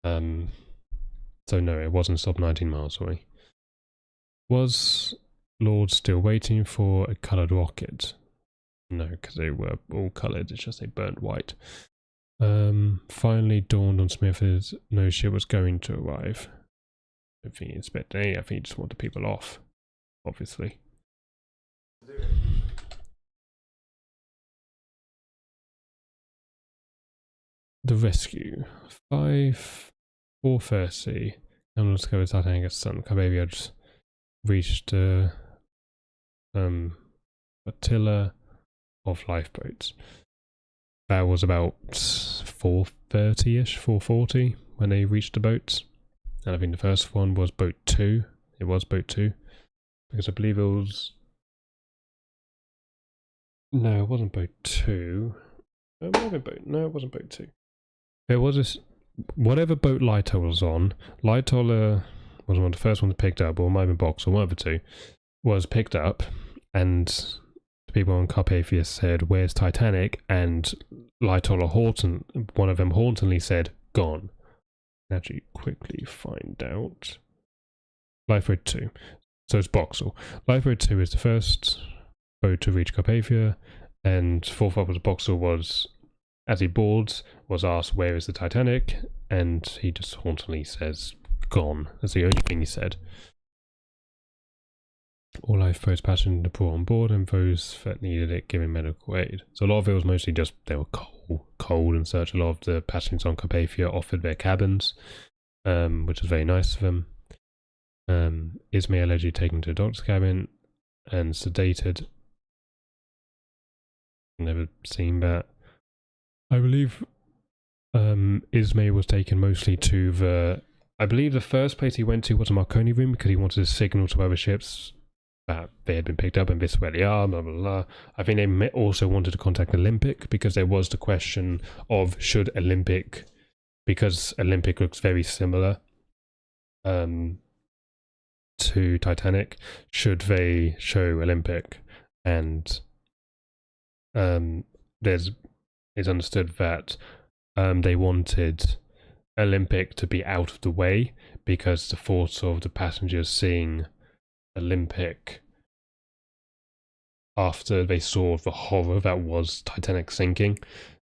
So no, it wasn't stopped 19 miles away. Was Lord still waiting for a coloured rocket? No, because they were all coloured, it's just they burnt white. Finally dawned on Smith that no ship was going to arrive. I don't think he expected any, I think he just wanted people off, obviously. The rescue. 4:30. I'm let's go with Titanic at sun. Maybe I just reached a flotilla of lifeboats. That was about 4:30ish, 4:40 when they reached the boats. And I think the first one was boat 2. It was boat 2. Because I believe it was... No, it wasn't boat 2. It might have been boat... No, it wasn't boat 2. There was this... Whatever boat Lightoller was on, Lightoller was one of the first ones picked up, or it might have been Box, or one of the two, was picked up, and the people on Carpathia said, "Where's Titanic?" And Lightoller one of them hauntingly said, "Gone." Actually, quickly find out. Lifeboat 2. So it's Boxall. Lifeboat 2 is the first boat to reach Carpathia, and fourth up was Boxall was, as he boards, was asked, "Where is the Titanic?" And he just hauntingly says, "Gone." That's the only thing he said. All lifeboats passengers were brought on board, and those that needed it given medical aid. So a lot of it was mostly just they were cold and such. A lot of the passengers on Carpathia offered their cabins, which was very nice of them. Ismay allegedly taken to the doctor's cabin and sedated. Never seen that. I believe Ismay was taken mostly to the... I believe the first place he went to was a Marconi room, because he wanted to signal to other ships that they had been picked up and this is where they are, blah blah blah. I think they also wanted to contact Olympic, because there was the question of should Olympic, because Olympic looks very similar to Titanic, should they show Olympic? And it's understood that they wanted Olympic to be out of the way, because the thoughts of the passengers seeing Olympic after they saw the horror that was Titanic sinking,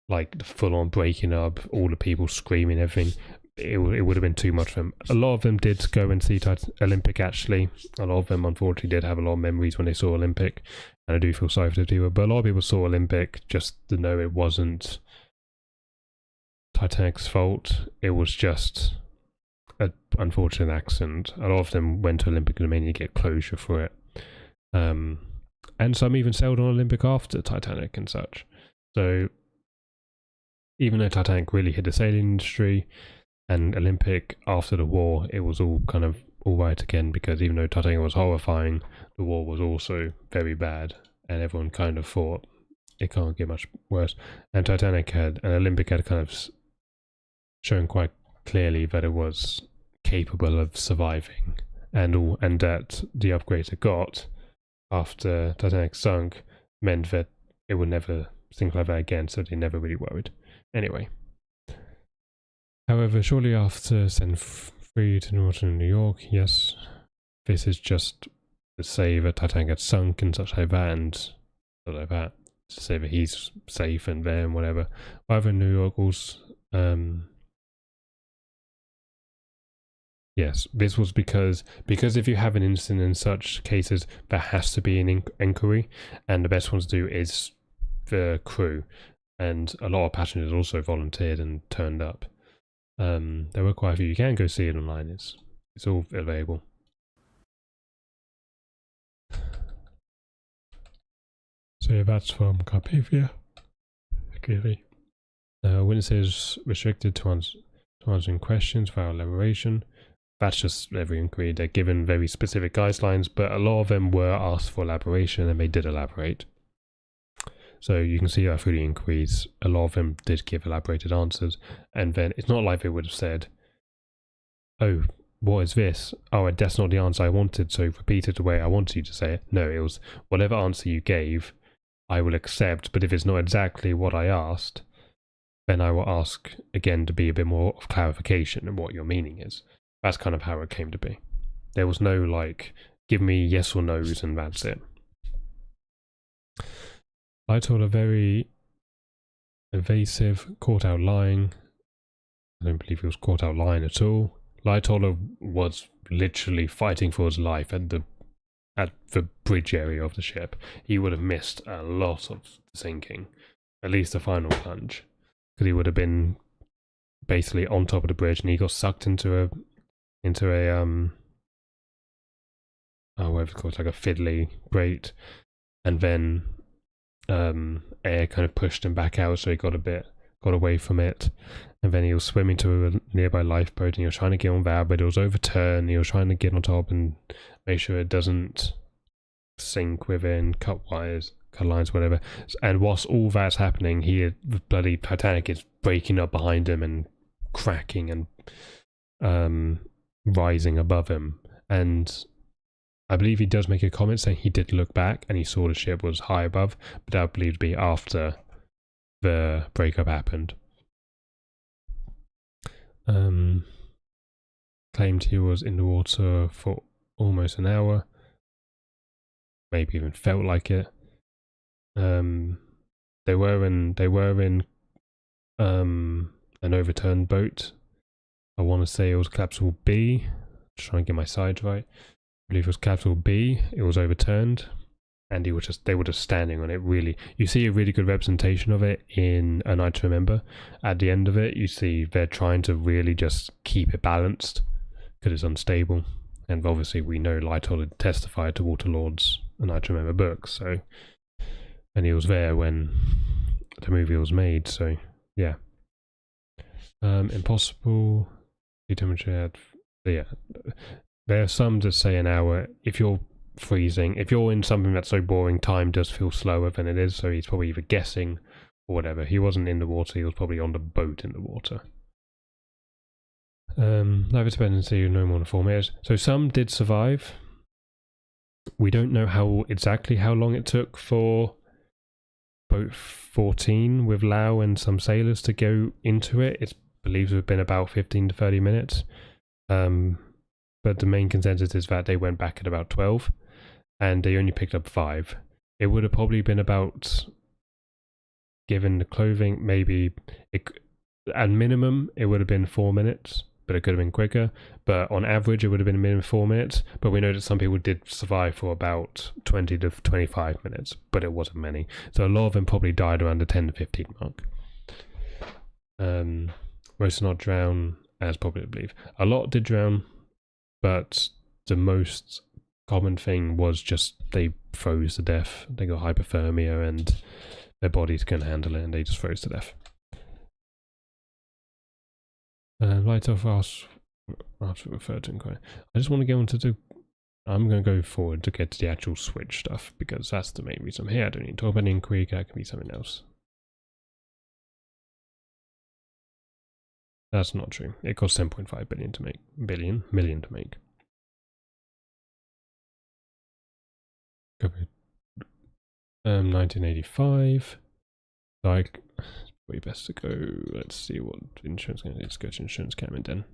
like the full-on breaking up, all the people screaming, everything, it would have been too much for them. A lot of them did go and see Olympic, actually. A lot of them unfortunately did have a lot of memories when they saw Olympic, and I do feel sorry for the people, but a lot of people saw Olympic just to know it wasn't Titanic's fault. It was just an unfortunate accident. A lot of them went to Olympic and mainly get closure for it. And some even sailed on Olympic after Titanic and such. So even though Titanic really hit the sailing industry, and Olympic after the war, it was all kind of alright again, because even though Titanic was horrifying, the war was also very bad, and everyone kind of thought it can't get much worse. And Olympic had kind of shown quite clearly that it was capable of surviving, and that the upgrades it got after Titanic sunk meant that it would never sink like that again, so they never really worried. Anyway. However, shortly after setting free to northern New York, yes, this is just to say that Titanic had sunk and such like that, and stuff like that, to say that he's safe and there and whatever. However, New York also, Yes, this was because if you have an incident in such cases, there has to be an inquiry, and the best one to do is the crew, and a lot of passengers also volunteered and turned up. There were quite a few. You can go see it online. It's all available. So that's from Carpathia. Witnesses restricted to answering questions without elaboration. That's just every inquiry. They're given very specific guidelines, but a lot of them were asked for elaboration, and they did elaborate. So you can see that through the inquiries, a lot of them did give elaborated answers, and then it's not like they would have said, "Oh, what is this? Oh, that's not the answer I wanted, so repeat it the way I wanted you to say it." No, it was whatever answer you gave, I will accept, but if it's not exactly what I asked, then I will ask again to be a bit more of clarification on what your meaning is. That's kind of how it came to be. There was no like, give me yes or no's and that's it. Lightoller very evasive, caught out lying. I don't believe he was caught out lying at all. Lightoller was literally fighting for his life at the bridge area of the ship. He would have missed a lot of sinking, at least the final plunge, because he would have been basically on top of the bridge, and he got sucked into a whatever it's called, like a fiddly grate, and then air kind of pushed him back out, so he got away from it, and then he was swimming to a nearby lifeboat, and he was trying to get on that, but it was overturned. He was trying to get on top and make sure it doesn't sink within, cut wires, cut lines, whatever. And whilst all that's happening, the bloody Titanic is breaking up behind him and cracking and rising above him. And I believe he does make a comment saying he did look back and he saw the ship was high above, but that would believe to be after the breakup happened. Claimed he was in the water for almost an hour, maybe even felt like it. They were in an overturned boat. I want to say it was Capsule B. Just trying to get my sides right. I believe it was Capsule B. It was overturned, and they were just standing on it. Really, you see a really good representation of it in A Night to Remember. At the end of it, you see they're trying to really just keep it balanced because it's unstable. And obviously, we know Lightoller testified to Waterlord's A Night to Remember book, so, and he was there when the movie was made. So yeah, impossible. Yeah, there are some that say an hour. If you're freezing, if you're in something that's so boring, time does feel slower than it is, so he's probably either guessing or whatever. He wasn't in the water, he was probably on the boat in the water. Life expectancy no more than 4 minutes. So some did survive. We don't know exactly how long it took for boat 14 with Lau and some sailors to go into it. It's believed to have been about 15 to 30 minutes. But the main consensus is that they went back at about 12 and they only picked up 5. It would have probably been about, given the clothing, maybe at minimum it would have been 4 minutes, but it could have been quicker. But on average it would have been a minimum 4 minutes, but we know that some people did survive for about 20 to 25 minutes, but it wasn't many. So a lot of them probably died around the 10 to 15 mark. Most did not drown, as probably believe. A lot did drown, but the most common thing was just they froze to death. They got hypothermia and their bodies couldn't handle it and they just froze to death. Light off after referred to inquiry. I just want to go on to I'm going to go forward to get to the actual switch stuff because that's the main reason I'm here. I don't need to talk about an inquiry, that can be something else. That's not true. It cost 10.5 billion to make. Million to make. Covered. 1985. Like, it's probably best to go. Let's see what insurance can do. Let's go to insurance cam and then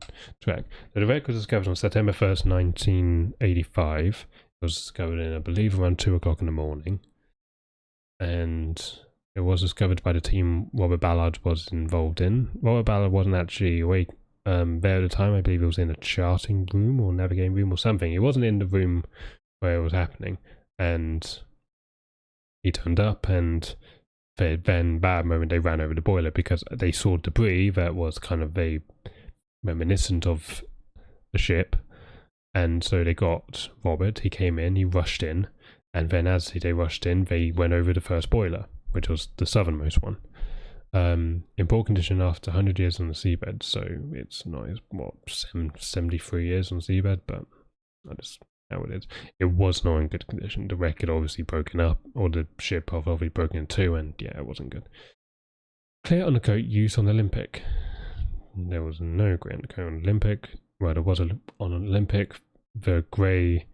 track. The wreck was discovered on September 1st, 1985. It was discovered in, I believe, around 2 o'clock in the morning. And it was discovered by the team Robert Ballard was involved in. Robert Ballard wasn't actually awake there at the time. I believe it was in a charting room or navigating room or something. It wasn't in the room where it was happening, and he turned up, and then bad moment they ran over the boiler because they saw debris that was kind of very reminiscent of the ship, and so they got Robert. He came in, he rushed in, and then as they rushed in, they went over the first boiler, which was the southernmost one. In poor condition after 100 years on the seabed, so it's not, what, 73 years on the seabed, but that's how it is. It was not in good condition. The wreck had obviously broken up, or the ship had obviously broken in two, and yeah, it wasn't good. Clear undercoat used on Olympic. There was no grey undercoat on Olympic. Well, there was on Olympic. The grey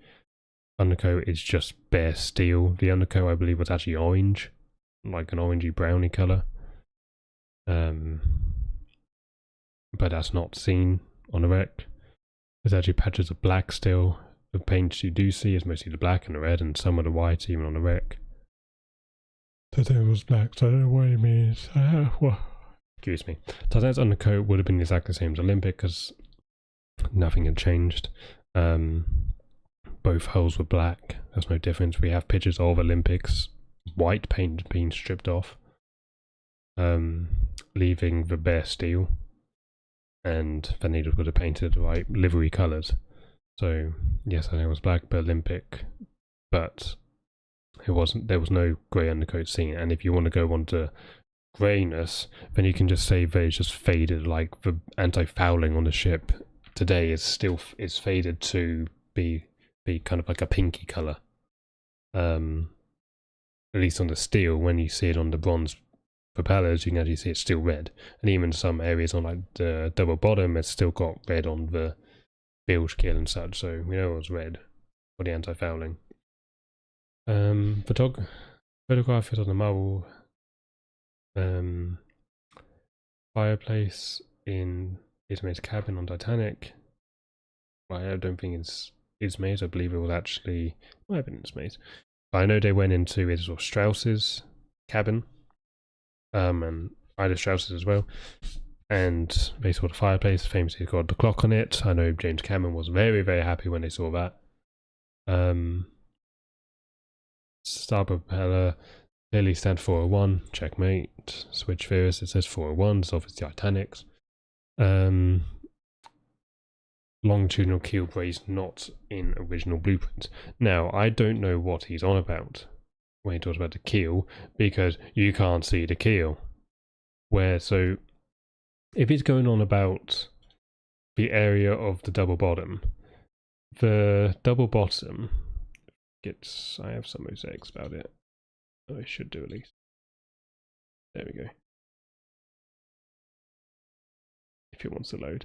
undercoat is just bare steel. The undercoat, I believe, was actually orange, like an orangey browny colour. But that's not seen on the wreck. There's actually patches of black still. The paint you do see is mostly the black and the red, and some of the white even on the wreck. Titanic was black, so I don't know what it means. Excuse me. Titanic's undercoat would have been exactly the same as Olympic because nothing had changed. Both hulls were black. There's no difference. We have pictures of Olympic's white paint being stripped off, leaving the bare steel, and the needle would have painted the right livery colours. So yes, I think it was black, but Olympic, but it wasn't. There was no grey undercoat seen. And if you want to go on to greyness, then you can just say that it's just faded. Like the anti-fouling on the ship today is faded to be kind of like a pinky colour. At least on the steel, when you see it on the bronze propellers, you can actually see it's still red. And even some areas on like the double bottom, it's still got red on the bilge keel and such, so we know it was red for the anti-fouling. Photograph is on the marble fireplace in Ismay's cabin on Titanic. I don't think it's Ismay's. I believe it was actually, might have been Ismay's. But I know they went into it or Strauss's cabin, and either Strauss's as well. And they saw the fireplace, famously got the clock on it. I know James Cameron was very, very happy when they saw that. Starboard propeller clearly stand 401, checkmate. Switch theorist, it says 401, so obviously Titanic's. Longitudinal keel brace not in original blueprint. Now, I don't know what he's on about when he talks about the keel, because you can't see the keel. So if he's going on about the area of the double bottom gets, I have some mosaics about it. I should do at least. There we go. If it wants to load.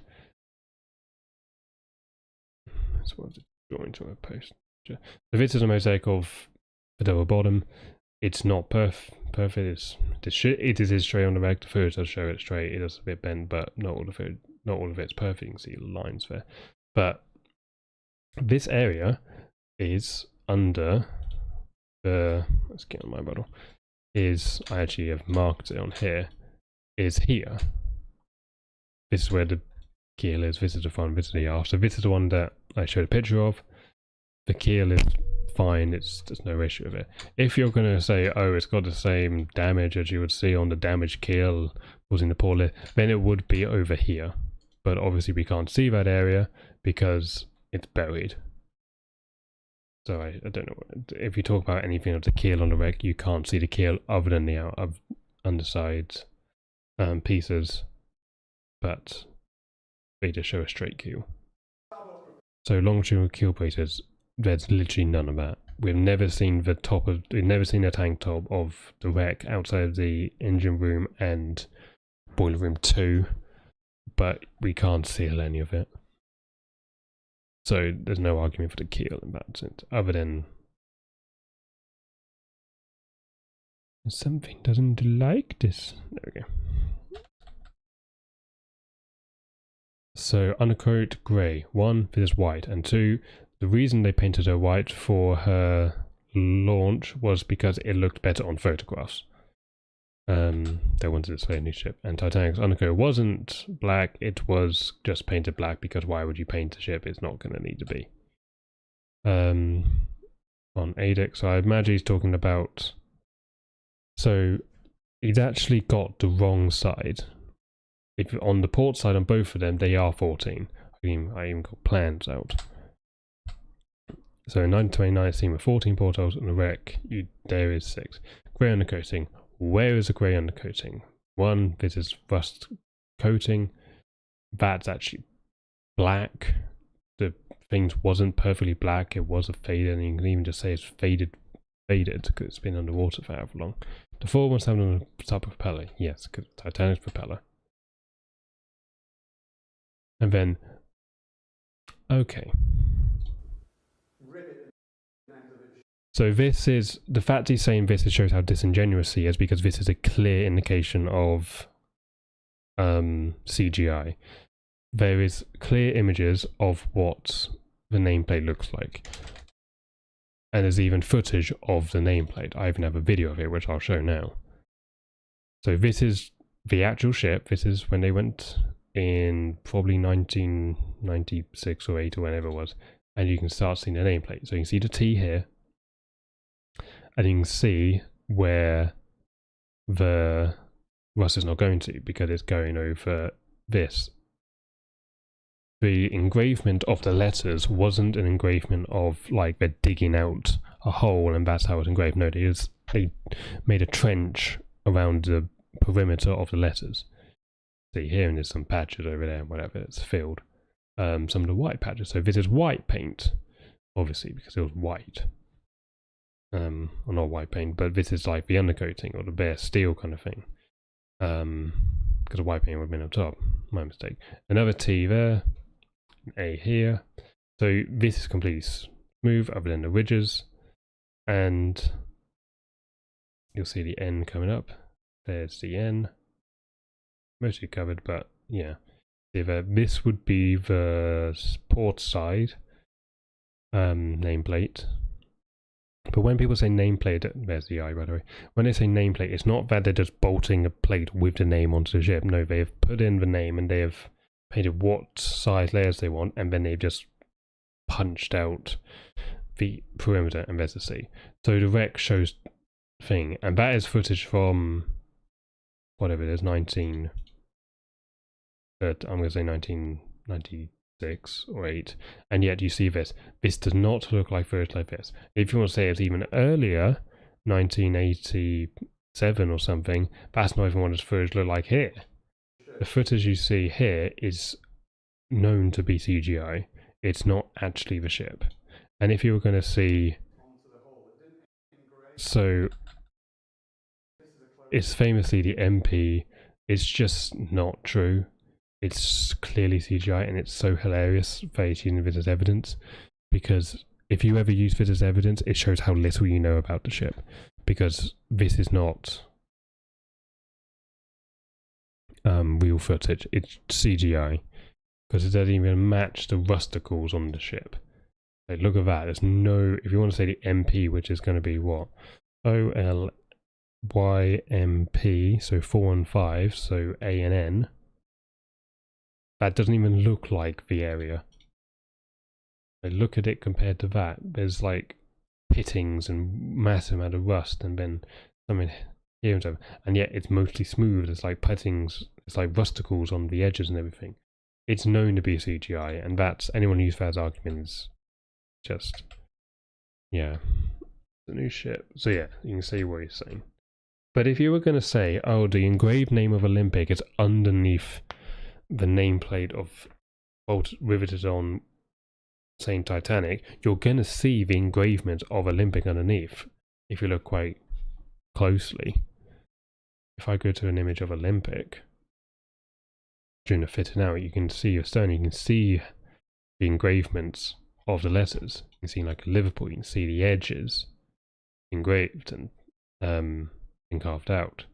That's what I'm drawing to a post. If this is a mosaic of the double bottom, it's not perfect. It is straight on the reg. The footage does show it straight. It is a bit bent, but not all of it's perfect. You can see lines there. But this area is under the, let's get on my model, is, I actually have marked it on here, is here. This is where the keel is. This is the front, this is the aft. So this is the one that I showed a picture of. The keel is fine, there's no issue with it. If you're going to say, oh, it's got the same damage as you would see on the damaged keel causing the poor lift, then it would be over here. But obviously we can't see that area because it's buried. So I don't know, if you talk about anything of the keel on the wreck, you can't see the keel other than the underside pieces, but they just show a straight keel. So longitudinal keel braces, there's literally none of that. We've never seen the tank top of the wreck outside of the engine room and boiler room 2, but we can't seal any of it. So there's no argument for the keel in that sense, other than something doesn't like this. There we go. So undercoat grey. 1, this is white, and 2, the reason they painted her white for her launch was because it looked better on photographs. They wanted to display a new ship, and Titanic's undercoat wasn't black, it was just painted black, because why would you paint a ship? It's not going to need to be. On Adex, so I imagine he's talking about, so he's actually got the wrong side. If on the port side on both of them, they are 14. I even got plans out. So in 1929, it's seen with 14 portholes and a wreck, there is 6. Grey undercoating. Where is the grey undercoating? One, this is rust coating. That's actually black. The thing wasn't perfectly black, it was a faded, and you can even just say it's faded because it's been underwater for however long. The 417 on the top of propeller, yes, because Titanic's propeller. And then, okay. So this is, the fact he's saying this shows how disingenuous he is, because this is a clear indication of CGI. There is clear images of what the nameplate looks like. And there's even footage of the nameplate. I even have a video of it, which I'll show now. So this is the actual ship. This is when they went in probably 1996 or 8 or whenever it was. And you can start seeing the nameplate. So you can see the T here. And you can see where the rust is not going to, because it's going over this. The engravement of the letters wasn't an engravement of like they're digging out a hole and that's how it's engraved. No, they made a trench around the perimeter of the letters. See here, and there's some patches over there and whatever, it's filled. Some of the white patches. So this is white paint, obviously, because it was white. Or not white paint, but this is like the undercoating or the bare steel kind of thing. Because the white paint would have been up top. My mistake. Another T there. A here. So this is completely smooth other than the ridges. And you'll see the N coming up. There's the N. Mostly covered, but yeah. This would be the port side nameplate. But when people say nameplate, there's the I by the way. When they say nameplate, it's not that they're just bolting a plate with the name onto the ship. No, they have put in the name and they have painted what size layers they want, and then they've just punched out the perimeter, and there's the C. So the wreck shows thing, and that is footage from whatever it is, I'm going to say 1996 or 8, and yet you see this. This does not look like footage like this. If you want to say it's even earlier, 1987 or something, that's not even what this footage looked like here. The footage you see here is known to be CGI. It's not actually the ship. And if you were going to see, so it's famously the MP, it's just not true. It's clearly CGI, and it's so hilarious for using this as evidence, because if you ever use this as evidence, it shows how little you know about the ship, because this is not real footage, it's CGI, because it doesn't even match the rusticles on the ship. Like, look at that, there's no, if you want to say the MP, which is going to be what? OLYMP, so 4 and 5, so A and N. That doesn't even look like the area. Like, look at it compared to that. There's like pittings and massive amount of rust, and then something here and so, and yet it's mostly smooth. It's like pittings, it's like rusticles on the edges and everything. It's known to be CGI, and that's, anyone who uses that as argument is just, yeah, the new ship. So yeah, you can see what he's saying. But if you were going to say, oh, the engraved name of Olympic is underneath the nameplate of riveted on saying Titanic, you're going to see the engravement of Olympic underneath if you look quite closely. If I go to an image of Olympic during the fitting out, you can see your stone, you can see the engravements of the letters. You can see like Liverpool, you can see the edges engraved and carved out.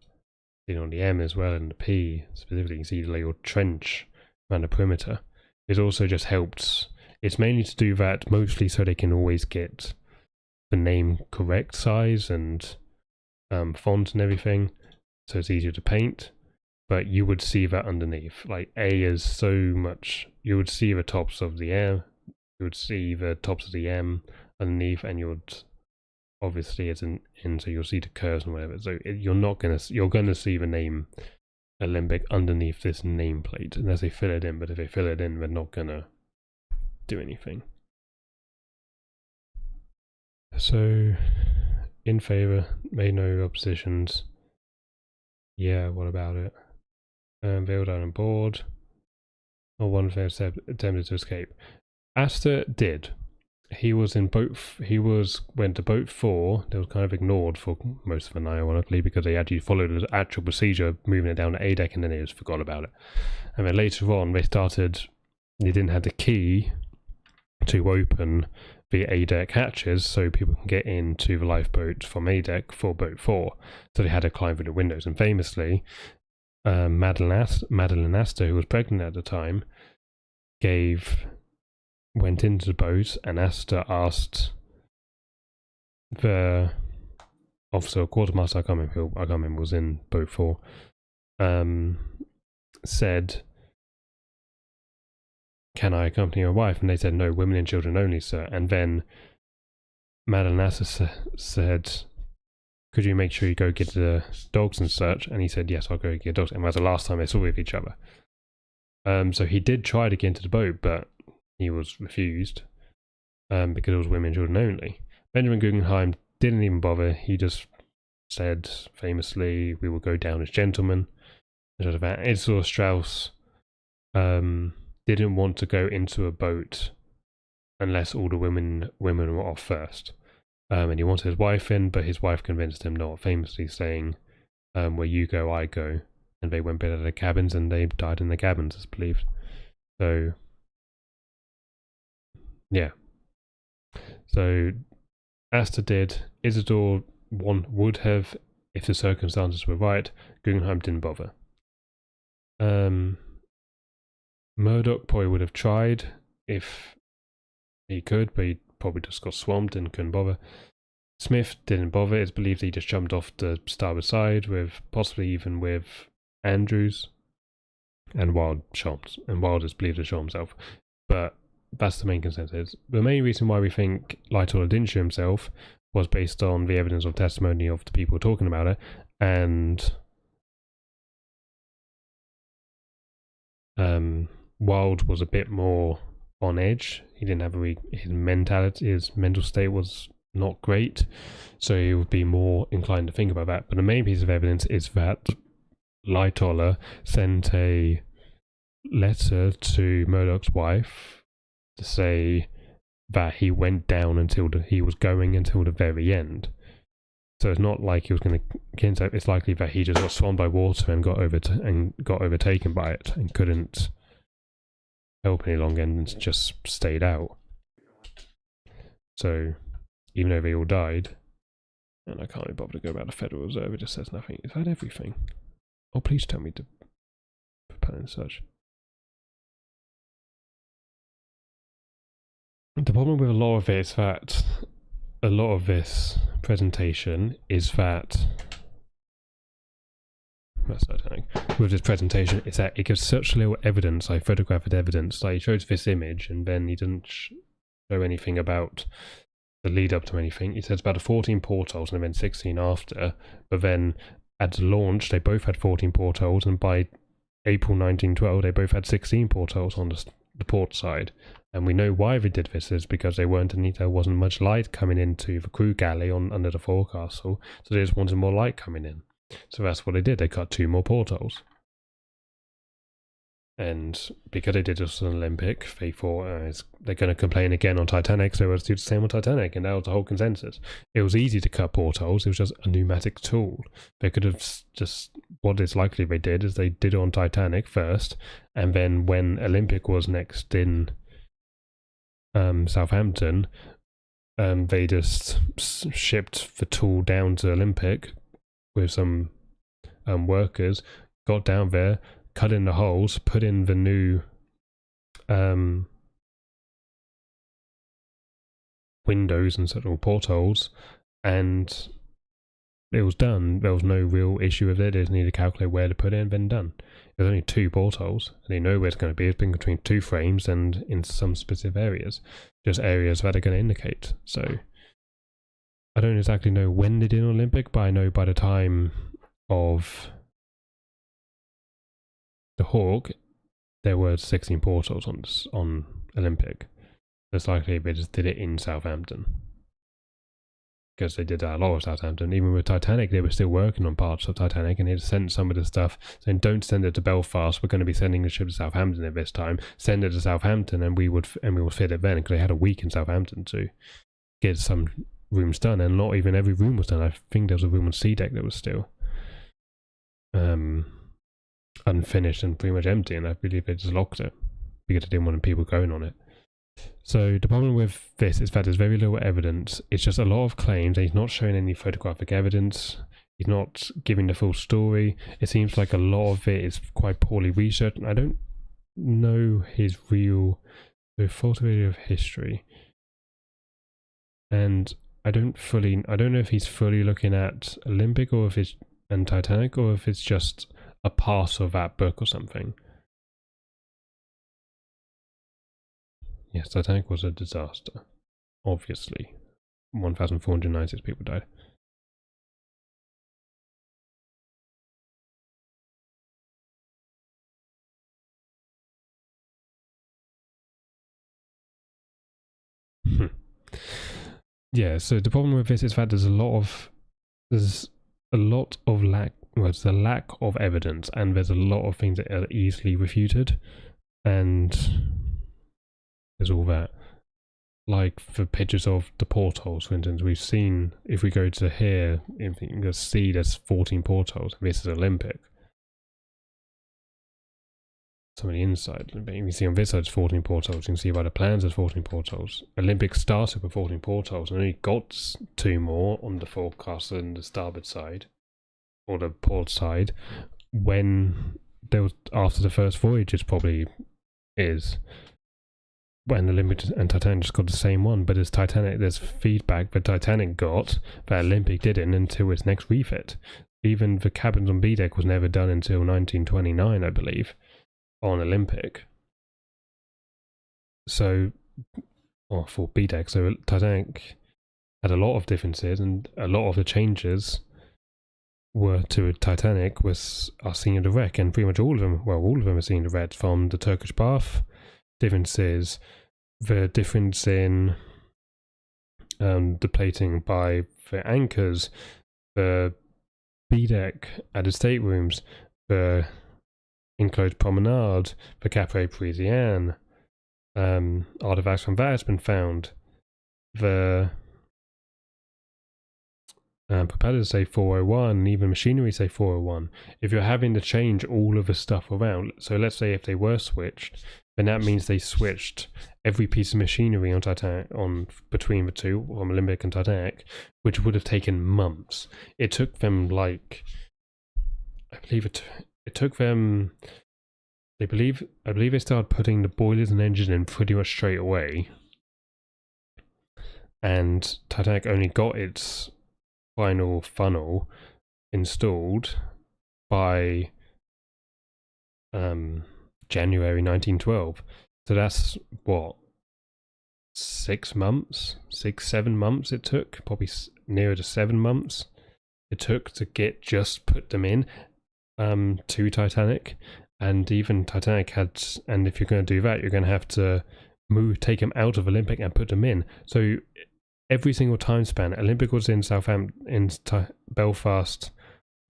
You know, on the M as well, and the P specifically, you can see the little trench around the perimeter. It also just helps, it's mainly to do that mostly so they can always get the name correct size and font and everything. so it's easier to paint. But you would see that underneath. Like A is so much. You would see the tops of the M. You would see the tops of the M underneath, and you would obviously it's an N, so you'll see the curves and whatever. So you're gonna see the name Olympic underneath this nameplate unless they fill it in. But if they fill it in, they're not gonna do anything. So in favor, made no oppositions. Yeah, what about it? Veiled down on board. Or one of them attempted to escape. Aster did. He was in boat. Went to boat 4. They was kind of ignored for most of the night, ironically, because they actually followed the actual procedure, moving it down to A deck, and then they just forgot about it. And then later on, they didn't have the key to open the A deck hatches, so people can get into the lifeboat from A deck for boat 4. So they had to climb through the windows. And famously, Madeline Aster, who was pregnant at the time, went into the boat, and Aster asked the officer, quartermaster, I can't remember, was in boat 4, said, "Can I accompany your wife?" And they said, "No, women and children only, sir." And then Madeline Aster said, "Could you make sure you go get the dogs and such?" And he said, "Yes, I'll go get dogs." And that was the last time they saw with each other. So he did try to get into the boat, but he was refused because it was women and children only. Benjamin Guggenheim didn't even bother. He just said famously, "We will go down as gentlemen." Isidor Strauss didn't want to go into a boat unless all the women were off first. And he wanted his wife in, but his wife convinced him not, famously saying, "Where you go, I go." And they went back to the cabins, and they died in the cabins, as believed. So, yeah. So, Aster did. Isidore would have, if the circumstances were right. Guggenheim didn't bother. Murdoch probably would have tried if he could, but he probably just got swamped and couldn't bother. Smith didn't bother. It's believed he just jumped off the starboard side, possibly even with Andrews, and Wild shot. And Wild is believed to shot himself. But that's the main consensus. The main reason why we think Lightoller didn't shoot himself was based on the evidence of testimony of the people talking about it, and Wild was a bit more on edge. He didn't have his mental state was not great, so he would be more inclined to think about that. But the main piece of evidence is that Lightoller sent a letter to Murdoch's wife to say that he went down until he was going until the very end. So it's not like he was going to get into it. It's likely that he just got swamped by water and got overtaken by it and couldn't help any longer and just stayed out. So even though they all died, and I can't be bothered to go about the Federal Reserve, it just says nothing. Is that everything? Oh, please tell me to put in such. The problem with a lot of it is that a lot of this presentation is that with this presentation is that it gives such little evidence, like photographic evidence. Like he shows this image and then he doesn't show anything about the lead up to anything. He says about the 14 portholes and then 16 after, but then at the launch they both had 14 portholes, and by April 1912 they both had 16 portholes on the port side. And we know why they did this is because there wasn't much light coming into the crew galley under the forecastle, so they just wanted more light coming in. So that's what they did. They cut 2 more portholes. And because they did this on Olympic, they thought they're going to complain again on Titanic, so let's do the same on Titanic. And that was the whole consensus. It was easy to cut portholes. It was just a pneumatic tool. They could have what is likely they did is they did it on Titanic first, and then when Olympic was next in Southampton, they just shipped the tool down to Olympic with some workers, got down there, cut in the holes, put in the new windows and sort of portholes, and it was done. There was no real issue with it. They just needed to calculate where to put it and then done. There's only 2 portholes, and they know where it's going to be. It's been between 2 frames and in some specific areas, just areas that are going to indicate. So I don't exactly know when they did Olympic, but I know by the time of the Hawk, there were 16 portholes on Olympic. It's likely they just did it in Southampton, because they did that a lot of Southampton. Even with Titanic, they were still working on parts of Titanic, and they'd sent some of the stuff saying, don't send it to Belfast, we're going to be sending the ship to Southampton at this time. Send it to Southampton, and we would fit it then, because they had a week in Southampton to get some rooms done, and not even every room was done. I think there was a room on C deck that was still unfinished and pretty much empty, and I believe they just locked it because they didn't want people going on it. So the problem with this is that there's very little evidence. It's just a lot of claims, and he's not showing any photographic evidence. He's not giving the full story. It seems like a lot of it is quite poorly researched, and I don't know his real photography of history. And I don't know if he's fully looking at Olympic or if it's and Titanic, or if it's just a part of that book or something. Yes, Titanic was a disaster. Obviously. 1,496 people died. Yeah, so the problem with this is that there's a a lack of evidence, and there's a lot of things that are easily refuted, and there's all that. Like for pictures of the portholes, for instance, we've seen, if we go to here, you can see there's 14 portholes. This is Olympic. Some of the inside, but you can see on this side it's 14 portholes. You can see by the plans there's 14 portholes. Olympic started with 14 portholes and only got 2 more on the forecast and the starboard side, or the port side, when there was, after the first voyage, it probably is. When Olympic and Titanic just got the same one, but there's feedback that Titanic got that Olympic didn't until its next refit. Even the cabins on B deck was never done until 1929, I believe, on Olympic. So, for B deck, so Titanic had a lot of differences, and a lot of the changes were to Titanic are seen in the wreck, and pretty much all of them are seen in the wreck, from the Turkish bath. Differences, the difference in the plating by the anchors, the B deck added staterooms, the enclosed promenade, the Cafe Parisienne, artifacts from that has been found. The propellers say 401, and even machinery say 401. If you're having to change all of the stuff around, so let's say if they were switched, then that means they switched every piece of machinery on Titanic, between the two, from Olympic and Titanic, which would have taken months. It took them I believe it took them. I believe they started putting the boilers and engines in pretty much straight away, and Titanic only got its final funnel installed by January 1912. So that's what, 7 months it took, probably nearer to 7 months it took to put them in to Titanic. And even Titanic and if you're going to do that, you're going to have to take them out of Olympic and put them in. So every single time span, Olympic was in Belfast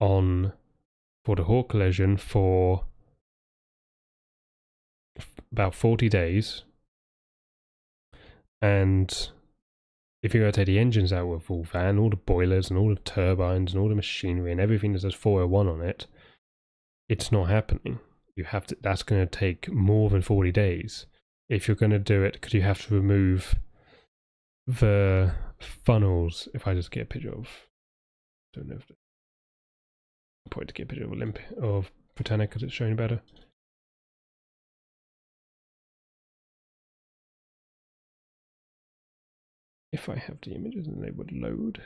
for the Hawk collision for about 40 days. And if you're going to take the engines out with all that, and all the boilers and all the turbines and all the machinery and everything that says 401 on it, it's not happening. That's going to take more than 40 days if you're going to do it, because you have to remove the funnels. If I just get a picture of, don't know if I'll probably get a picture of Britannic because it's showing better. If I have the images and they would load.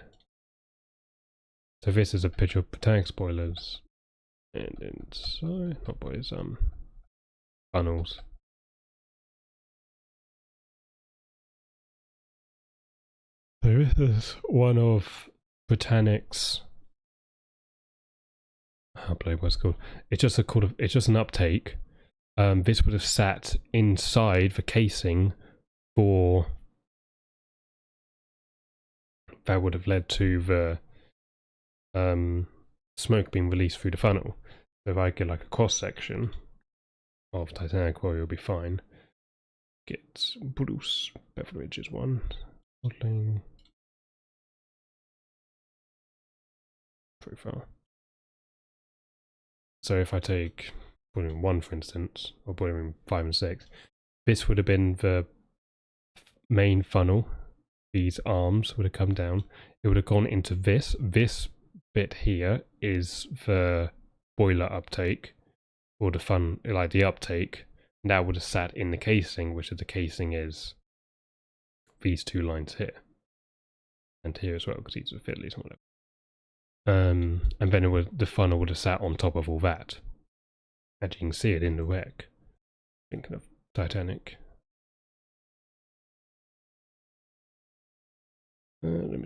So this is a picture of Titanic spoilers, and inside, not boilers, funnels. So this is one of Britannic's. I believe what's called. It's just it's just an uptake. This would have sat inside the casing for. That would have led to the smoke being released through the funnel. So if I get like a cross section of Titanic oil, it'll be fine. Get Bruce Beveridge's one. Modeling. Profile. So if I take volume 1 for instance, or volume 5 and 6, this would have been the main funnel. These arms would have come down. It would have gone into this. This bit here is the boiler uptake, or the like the uptake. And that would have sat in the casing, which is the casing is these two lines here. And here as well, because these are fiddlies and whatever. And then the funnel would have sat on top of all that. As you can see it in the wreck. Thinking of Titanic. Let me